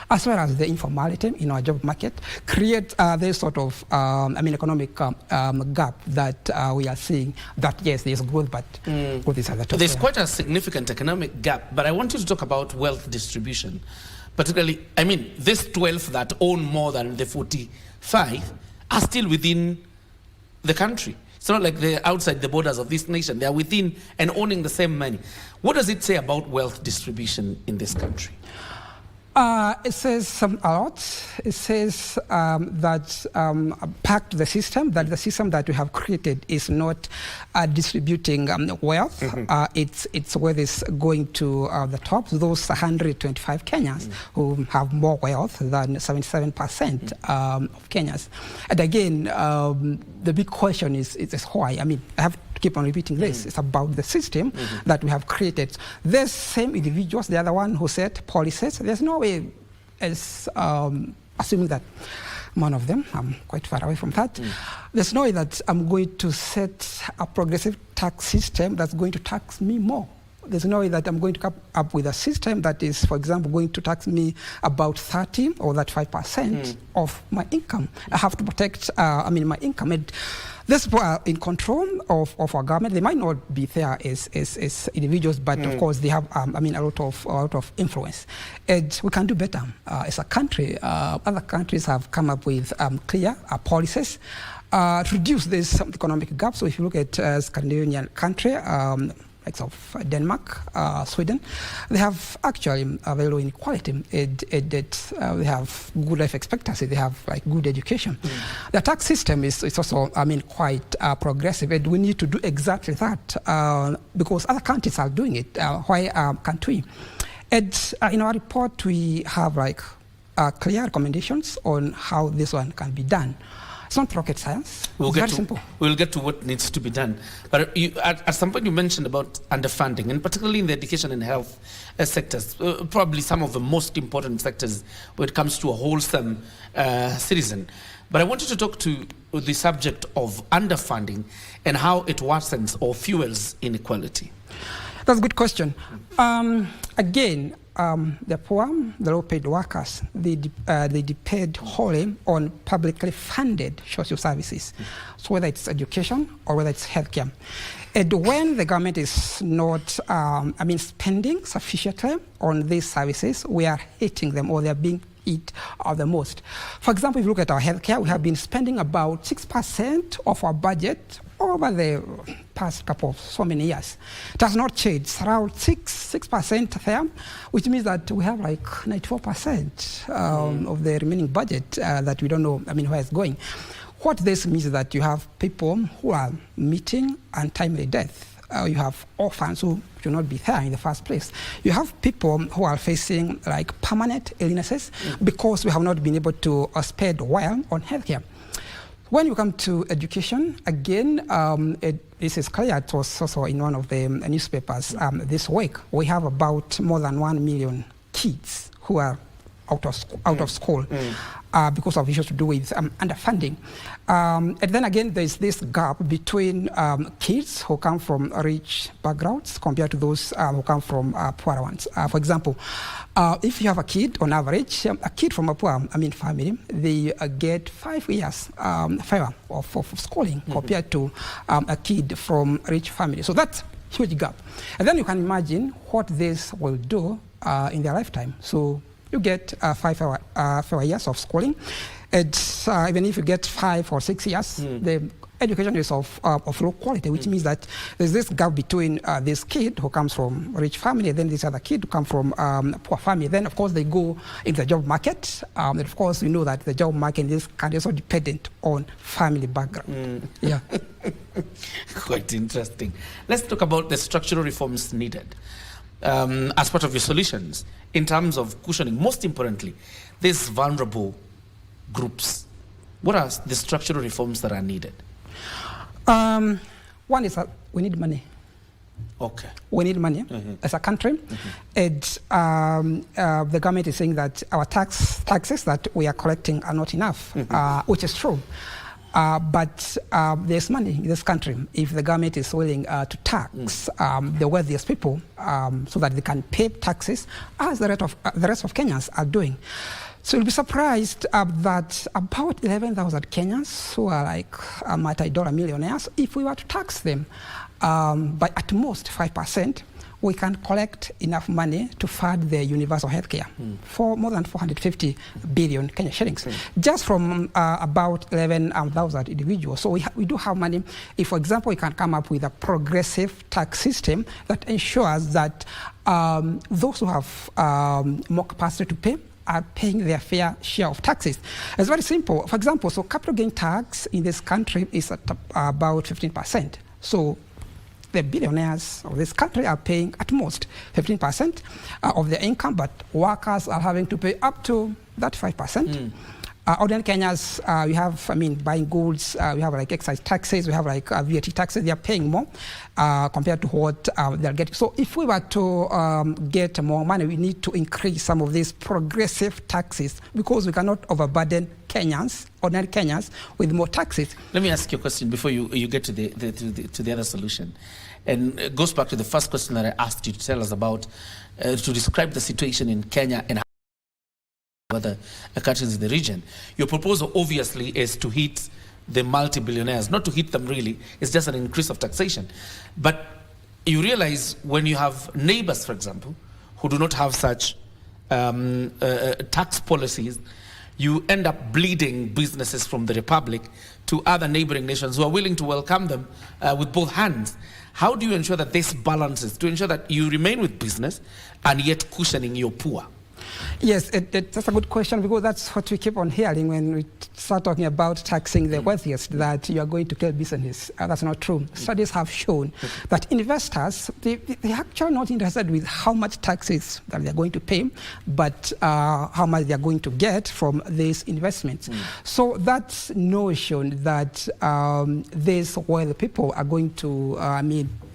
as well as the informality in our job market, create this sort of economic gap that we are seeing. That yes, there's growth, but growth is at the top. There's quite a significant economic gap, but I want you to talk about wealth distribution. Particularly, this 12 that own more than the 45 are still within the country. It's not like they're outside the borders of this nation. They're within and owning the same money. What does it say about wealth distribution in this country? It says a lot. It says that back to the system, that the system that we have created is not distributing wealth. Its wealth is going to the top, those 125 Kenyans who have more wealth than 77% of Kenyans. And again, the big question is why. I have to keep on repeating this. It's about the system that we have created. These same individuals, the other one who set policies, there's no way as assuming that one of them, I'm quite far away from that, there's no way that I'm going to set a progressive tax system that's going to tax me more There's no way that I'm going to come up with a system that is, for example, going to tax me about 30 or that 5% of my income. I have to protect, my income. And these people are in control of our government. They might not be there as individuals, but of course they have, a lot of influence. And we can do better as a country. Other countries have come up with clear policies to reduce this economic gap. So if you look at Scandinavian country, like of Denmark, Sweden, they have actually a very low inequality. They have good life expectancy. They have like good education. The tax system is also, quite progressive, and we need to do exactly that because other countries are doing it. Why can't we? And in our report, we have like clear recommendations on how this one can be done. It's not rocket science. It's very simple. We'll get to what needs to be done. But at some point you mentioned about underfunding, and particularly in the education and health sectors, probably some of the most important sectors when it comes to a wholesome citizen. But I want you to talk to the subject of underfunding and how it worsens or fuels inequality. That's a good question. Again, the poor, the low-paid workers, they depend wholly on publicly funded social services. So whether it's education or whether it's healthcare. And when the government is not, spending sufficiently on these services, we are hitting them, or they are being hit the most. For example, if you look at our healthcare, we have been spending about 6% of our budget over the past couple of so many years. It has not changed. It's around 6% there, which means that we have like 94% of the remaining budget that we don't know, where it's going. What this means is that you have people who are meeting untimely death. You have orphans who should not be there in the first place. You have people who are facing like permanent illnesses because we have not been able to spend well on healthcare. When you come to education, again, this is clear. It was also in one of the newspapers this week. We have about more than 1 million kids who are out of school because of issues to do with underfunding. And then again, there's this gap between kids who come from rich backgrounds compared to those who come from poor ones. For example, if you have a kid, on average, a kid from a poor family, they get 5 years fewer of schooling compared to a kid from rich family. So that's a huge gap. And then you can imagine what this will do in their lifetime. So you get 5 years of schooling. It's, even if you get 5 or 6 years, the education is of low quality, which means that there's this gap between this kid who comes from a rich family and then this other kid who comes from a poor family. Then, of course, they go into the job market. And, of course, we know that the job market in this country is also dependent on family background. Yeah. Quite interesting. Let's talk about the structural reforms needed as part of your solutions in terms of cushioning, most importantly, these vulnerable groups. What are the structural reforms that are needed? One is that we need money. Okay. We need money as a country. And the government is saying that our taxes that we are collecting are not enough, which is true. But there's money in this country if the government is willing to tax the wealthiest people so that they can pay taxes as the rest of Kenyans are doing. So you'll be surprised that about 11,000 Kenyans who are like multi-dollar millionaires, if we were to tax them by at most 5%, we can collect enough money to fund the universal healthcare for more than 450 billion Kenya shillings, just from about 11,000 individuals. So we do have money. If, for example, we can come up with a progressive tax system that ensures that those who have more capacity to pay are paying their fair share of taxes. It's very simple. For example, so capital gain tax in this country is at about 15%. So the billionaires of this country are paying at most 15% of their income, but workers are having to pay up to that 5%. Ordinary Kenyans, we have, buying goods, we have like excise taxes, we have like VAT taxes. They are paying more compared to what they're getting. So if we were to get more money, we need to increase some of these progressive taxes because we cannot overburden Kenyans, ordinary Kenyans, with more taxes. Let me ask you a question before you get to the other solution. And it goes back to the first question that I asked you to tell us about, to describe the situation in Kenya and other countries in the region. Your proposal obviously is to hit the multi-billionaires, not to hit them really, it's just an increase of taxation. But you realize when you have neighbors, for example, who do not have such tax policies, you end up bleeding businesses from the Republic to other neighboring nations who are willing to welcome them with both hands. How do you ensure that this balances, to ensure that you remain with business and yet cushioning your poor? Yes, that's a good question because that's what we keep on hearing when we start talking about taxing the wealthiest, that you are going to kill business. That's not true. Studies have shown that investors, they're actually not interested with how much taxes that they're going to pay, but how much they're going to get from these investments. So that notion that this wealthy people are going to,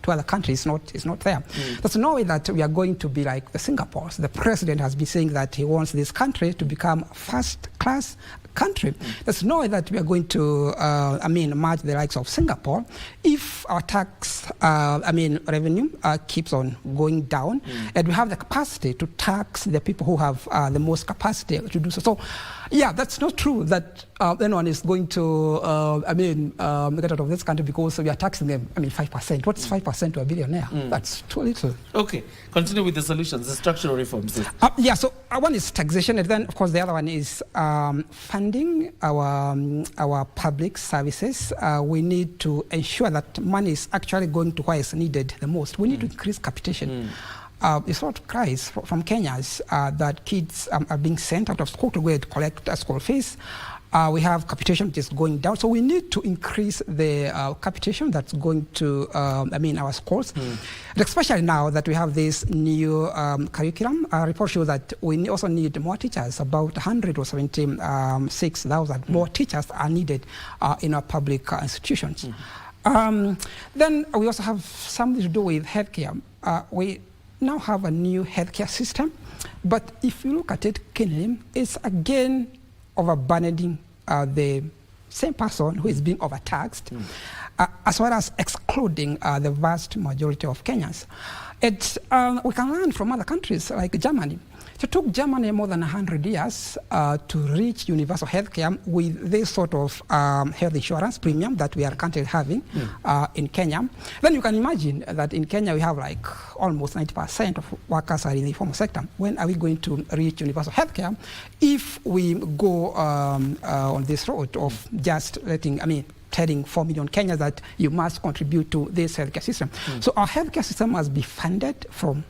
to other countries is not there. There's no way that we are going to be like the Singapore. The president has been saying that he wants this country to become first-class country. There's no way that we are going to, match the likes of Singapore if our tax, revenue keeps on going down, and we have the capacity to tax the people who have the most capacity to do so. So, yeah, that's not true that anyone is going to, get out of this country because we are taxing them, 5%. What's 5% to a billionaire? That's too little. Okay, continue with the solutions, the structural reforms. So one is taxation, and then, of course, the other one is funding our public services. We need to ensure that money is actually going to where it's needed the most. We need to increase capitation. It's not cries from Kenyans that kids are being sent out of school to go and collect school fees. We have capitation which is going down, so we need to increase the capitation that's going to our schools. And especially now that we have this new curriculum, our report shows that we also need more teachers. About 176,000 more teachers are needed in our public institutions. Then we also have something to do with healthcare. We now have a new healthcare system, but if you look at it keenly, it's again overburdening the same person who is being overtaxed, as well as excluding the vast majority of Kenyans. We can learn from other countries like Germany. It took Germany more than 100 years to reach universal healthcare with this sort of health insurance premium that we are currently having in Kenya. Then you can imagine that in Kenya we have like almost 90% of workers are in the informal sector. When are we going to reach universal healthcare if we go on this road of just telling 4 million Kenyans that you must contribute to this healthcare system? So our healthcare system must be funded from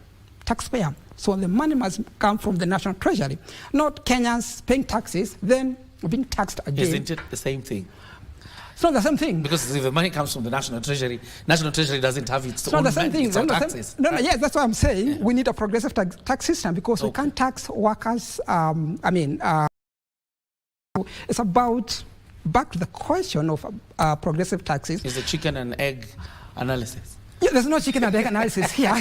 taxpayer. So the money must come from the national treasury, not Kenyans paying taxes, then being taxed again. Isn't it the same thing? It's not the same thing. Because if the money comes from the national treasury doesn't have its own taxes. Yes, that's what I'm saying. We need a progressive tax system because we can't tax workers. It's about, back to the question of progressive taxes. It's a chicken and egg analysis. Yeah, there's no chicken and egg analysis here.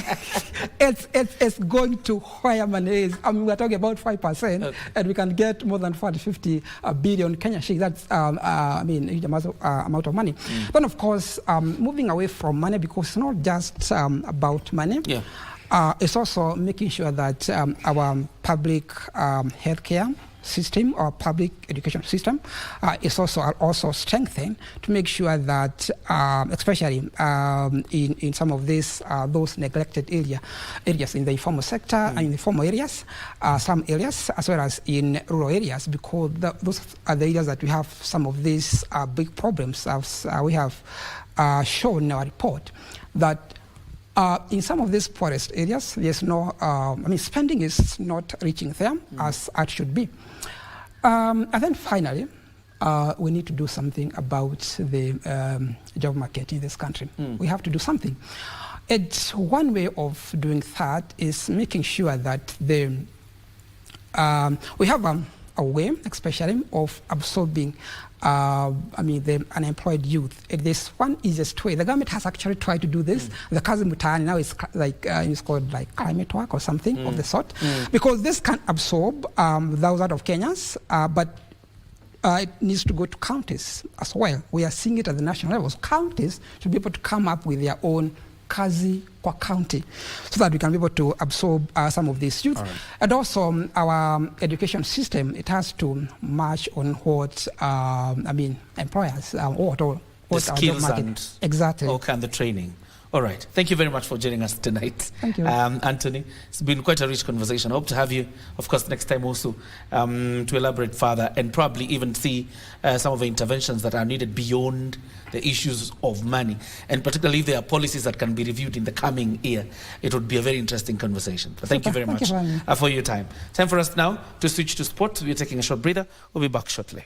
It's going to where money is. We're talking about 5%, and we can get more than 40-50 billion Kenya shillings. That's a huge amount of money. Then, of course, moving away from money, because it's not just about money. It's also making sure that our public healthcare system or public education system is also strengthened to make sure that, especially in some of these those neglected areas in the informal sector and in the formal areas, some areas as well as in rural areas, because those are the areas that we have some of these big problems, as we have shown in our report, that in some of these poorest areas, there's no, spending is not reaching there as it should be. And then finally, we need to do something about the job market in this country. We have to do something. One way of doing that is making sure that we have a way, especially of absorbing the unemployed youth. This one easiest way. The government has actually tried to do this. The Kazi Mutani now is it's called like climate work or something of the sort, because this can absorb thousands of Kenyans, but it needs to go to counties as well. We are seeing it at the national levels. Counties should be able to come up with their own Kazi kwa county, so that we can be able to absorb some of these youth. Right. And also our education system, it has to match on what employers what the skills and exactly. Okay, and the training. All right. Thank you very much for joining us tonight. Thank you. Anthony, it's been quite a rich conversation. I hope to have you, of course, next time also to elaborate further and probably even see some of the interventions that are needed beyond the issues of money. And particularly if there are policies that can be reviewed in the coming year, it would be a very interesting conversation. But thank you very much for your time. Time for us now to switch to sport. We're taking a short breather. We'll be back shortly.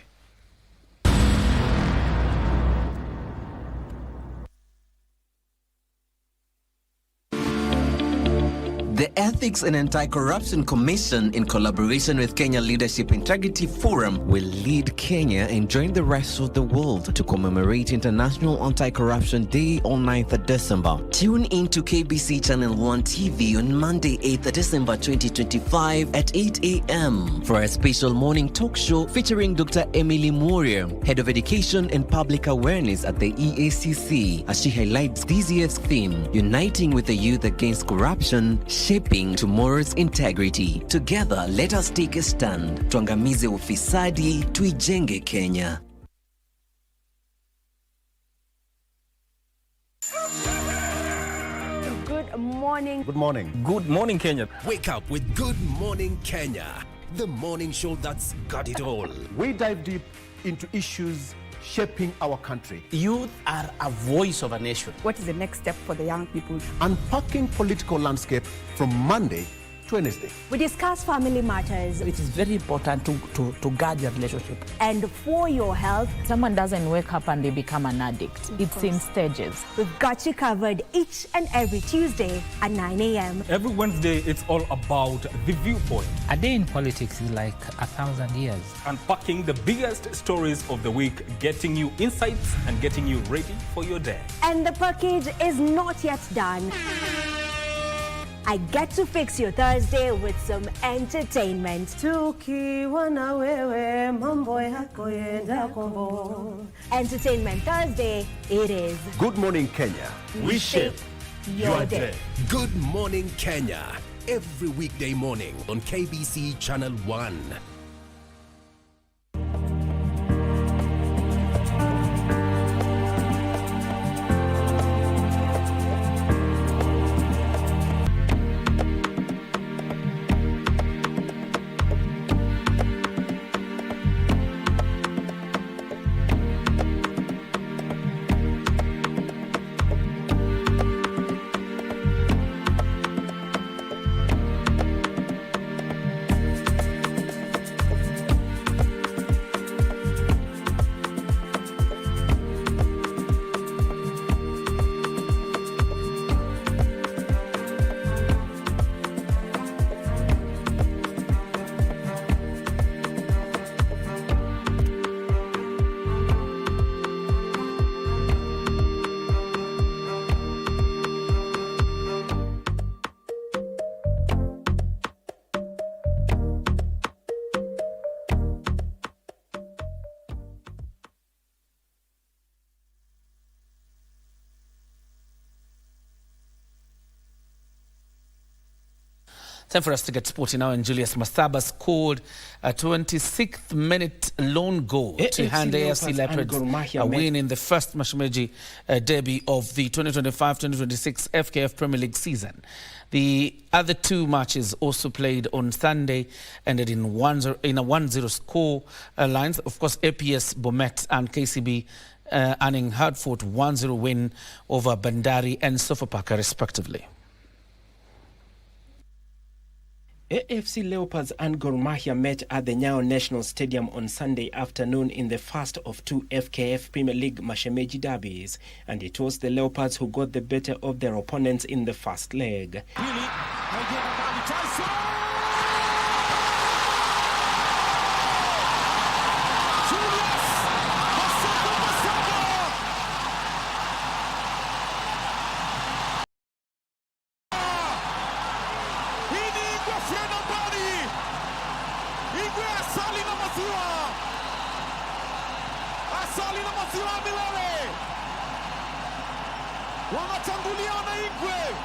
The Ethics and Anti-Corruption Commission, in collaboration with Kenya Leadership Integrity Forum, will lead Kenya and join the rest of the world to commemorate International Anti-Corruption Day on 9th December. Tune in to KBC Channel 1 TV on Monday, 8th December 2025 at 8 a.m. for a special morning talk show featuring Dr. Emily Moria, Head of Education and Public Awareness at the EACC, as she highlights this year's theme, Uniting with the Youth Against Corruption, Shaping Tomorrow's Integrity. Together, let us take a stand. Tuangamize ufisadi, tuijenge Kenya. Good morning. Good morning. Good morning, Kenya. Wake up with Good Morning Kenya, the morning show that's got it all. We dive deep into issues shaping our country. Youth are a voice of a nation. What is the next step for the young people? Unpacking political landscape from Monday to Wednesday. We discuss family matters. It is very important to guard your relationship. And for your health. Someone doesn't wake up and they become an addict. It's in stages. We've got you covered each and every Tuesday at 9 a.m. Every Wednesday, it's all about The Viewpoint. A day in politics is like 1,000 years. Unpacking the biggest stories of the week, getting you insights and getting you ready for your day. And the package is not yet done. I get to fix your Thursday with some entertainment. Entertainment Thursday, it is. Good morning, Kenya. We shape your day. Good morning, Kenya. Every weekday morning on KBC Channel 1. Time for us to get sporty now, and Julius Masaba scored a 26th minute lone goal to hand AFC Leopards a win in the first Mashemeji derby of the 2025-2026 FKF Premier League season. The other two matches also played on Sunday ended in a 1-0 score lines. Of course, APS Bomet and KCB earning Hartford 1-0 win over Bandari and Sofapaka respectively. AFC Leopards and Gor Mahia met at the Nyayo National Stadium on Sunday afternoon in the first of two FKF Premier League Mashemeji derbies, and it was the Leopards who got the better of their opponents in the first leg. Asali na maziwa. Asali na maziwa milele. Wanatangulia na Igwe.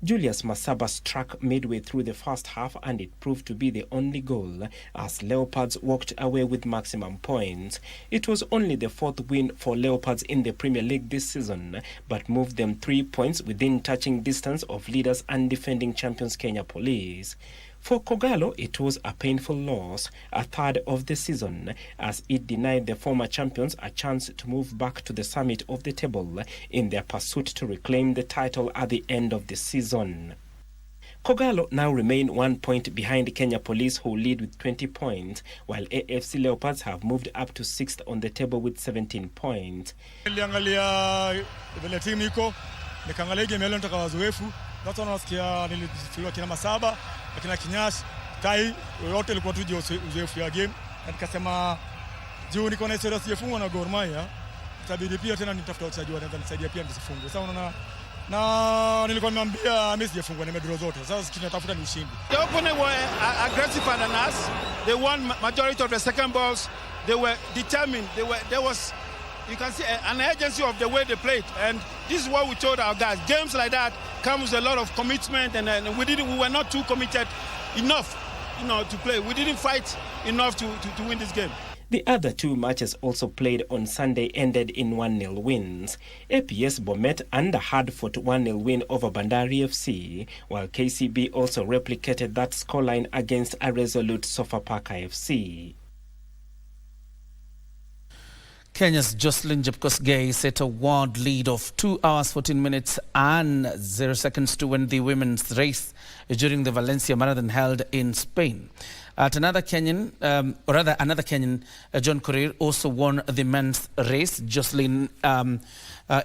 Julius Masaba struck midway through the first half, and it proved to be the only goal as Leopards walked away with maximum points. It was only the fourth win for Leopards in the Premier League this season, but moved them 3 points within touching distance of leaders and defending champions Kenya Police. For Kogalo, it was a painful loss, a third of the season, as it denied the former champions a chance to move back to the summit of the table in their pursuit to reclaim the title at the end of the season. Kogalo now remain 1 point behind Kenya Police, who lead with 20 points, while AFC Leopards have moved up to 6th on the table with 17 points. Niliangalia vile timu iko, nikaangalia game leo nitaka wazoefu. Watu wanasikia nilifiliwa kina Masaba, akina Kinyash, Tai, yote ilikuwa tu uzoefu ya game. Na nikasema juu niko na historia sijafungwa na Gor Mahia, itabidi pia tena nitafuta wachezaji wanaweza nisaidia pia nisifungwe. Sasa unaona, na nilikuwa nimeambia mimi sijafungwa, nimedraw zote. Sasa tunatafuta ni ushindi. The opponent were aggressive than us. They won majority of the second balls. They were determined. There was, you can see, an urgency of the way they played, and this is what we told our guys. Games like that comes with a lot of commitment, and we were not too committed enough, to play. We didn't fight enough to win this game. The other two matches also played on Sunday ended in 1-0 wins. APS Bomet and a hard-fought 1-0 win over Bandari FC, while KCB also replicated that scoreline against a resolute Sofapaka FC. Kenya's Jocelyn Jepkosgei set a world lead of 2 hours, 14 minutes and 0 seconds to win the women's race during the Valencia Marathon held in Spain. Another Kenyan, John Korir, also won the men's race. Jocelyn,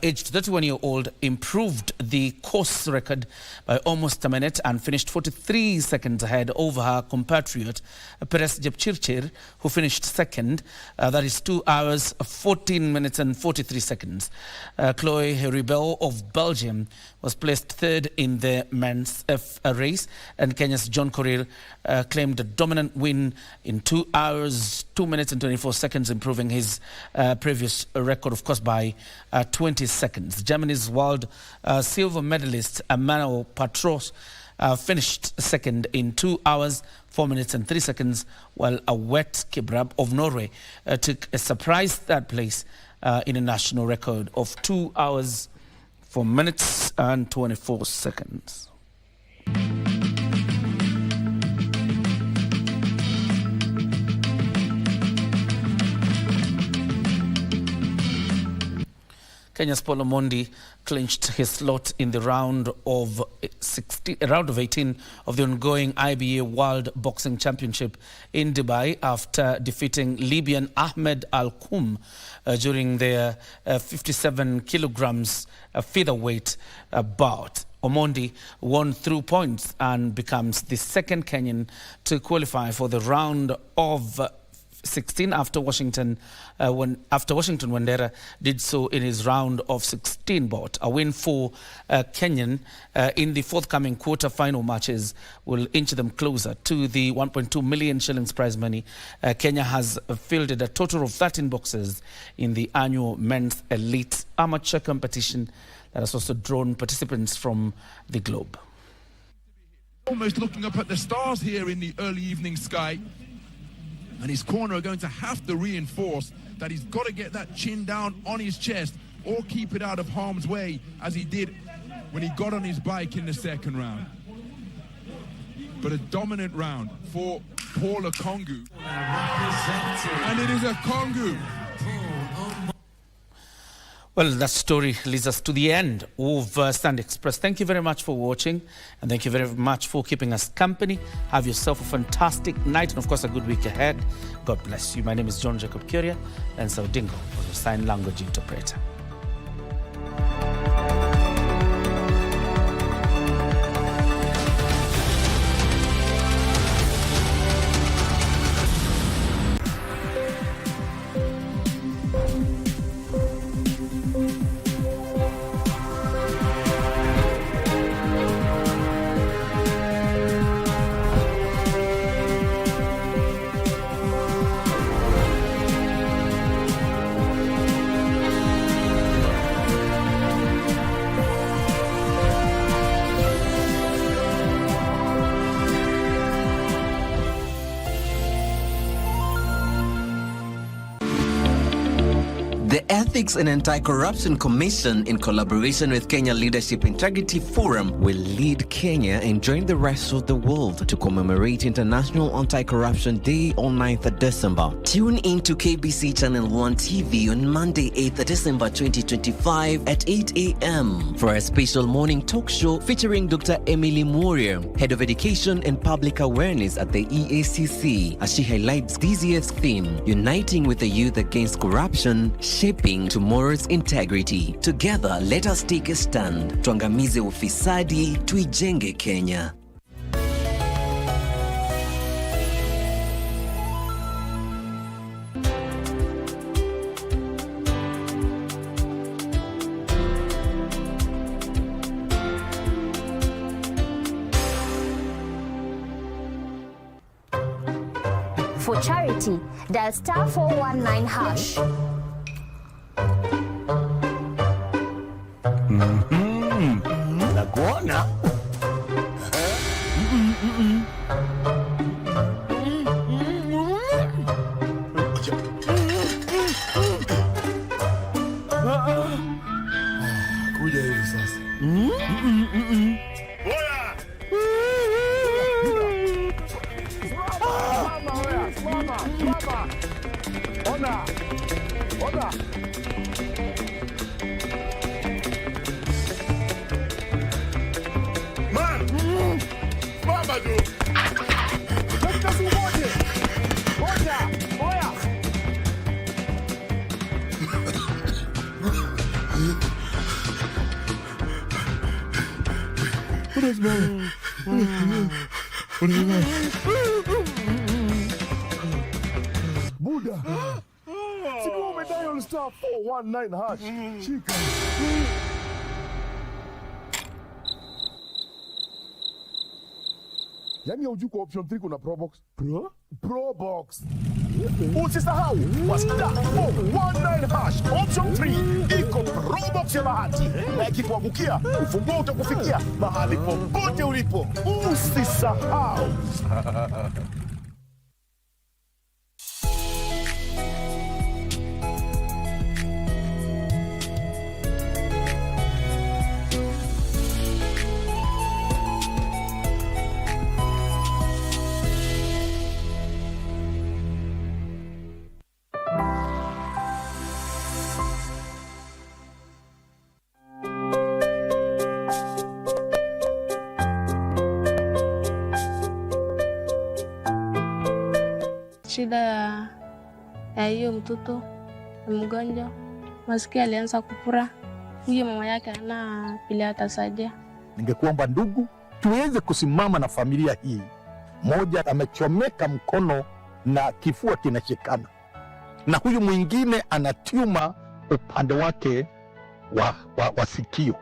aged 31-year-old, improved the course record by almost a minute and finished 43 seconds ahead over her compatriot Perez Jepchirchir, who finished second. That is 2 hours, 14 minutes and 43 seconds. Chloe Ribel of Belgium was placed third in the men's race, and Kenya's John Korir claimed a dominant win in 2 hours, 2 minutes and 24 seconds, improving his previous record, of course, by 20 seconds. Germany's world silver medalist Amimo Patros finished second in 2 hours, 4 minutes and 3 seconds, while Awet Kibrab of Norway took a surprise third place in a national record of 2 hours, 4 minutes and 24 seconds. Kenya's Paul Omondi clinched his slot in the round of 18 of the ongoing IBA World Boxing Championship in Dubai after defeating Libyan Ahmed Al-Koum during their 57 kilograms featherweight bout. Omondi won through points and becomes the second Kenyan to qualify for the round of 16 after Washington Wandera did so in his round of 16 bout. A win for Kenyan in the forthcoming quarter-final matches will inch them closer to the 1.2 million shillings prize money. Kenya has fielded a total of 13 boxers in the annual men's elite amateur competition that has also drawn participants from the globe. Almost looking up at the stars here in the early evening sky. And his corner are going to have to reinforce that he's got to get that chin down on his chest or keep it out of harm's way, as he did when he got on his bike in the second round. But a dominant round for Paul Okongu. And it is a Kongu. Well, that story leads us to the end of Stand Express. Thank you very much for watching, and thank you very much for keeping us company. Have yourself a fantastic night and, of course, a good week ahead. God bless you. My name is John Jacob Kuria, and Saudingo was the sign language interpreter. Ethics and Anti-Corruption Commission, in collaboration with Kenya Leadership Integrity Forum, will lead Kenya and join the rest of the world to commemorate International Anti-Corruption Day on 9th December. Tune in to KBC Channel 1 TV on Monday, 8th December 2025 at 8 a.m. for a special morning talk show featuring Dr. Emily Moria, Head of Education and Public Awareness at the EACC, as she highlights this year's theme, Uniting with the Youth Against Corruption, Shaping Tomorrow's Integrity. Together, let us take a stand. Tuangamize ufisadi, tuijenge Kenya. For charity, dial *419 hash. Nakuona. Kuja hivi sasa. Buddha. Siku umedial *419 hash. Shika. Yani hujui kwa option 3 kuna Pro Box. Pro Box. Usisahau kwa *419 hash option 3 iko Pro Box ya bahati. Na ikikuangukia ufunguo utakufikia mahali popote ulipo. Usisahau. Shida ya hiyo mtoto mgonjwa, masikio alianza kufura, huyo mama yake ana pili atasaidia. Ningekuomba ndugu, tuweze kusimama na familia hii. Moja amechomeka mkono na kifua kinashikana, na huyu mwingine ana tumor upande wake wa sikio.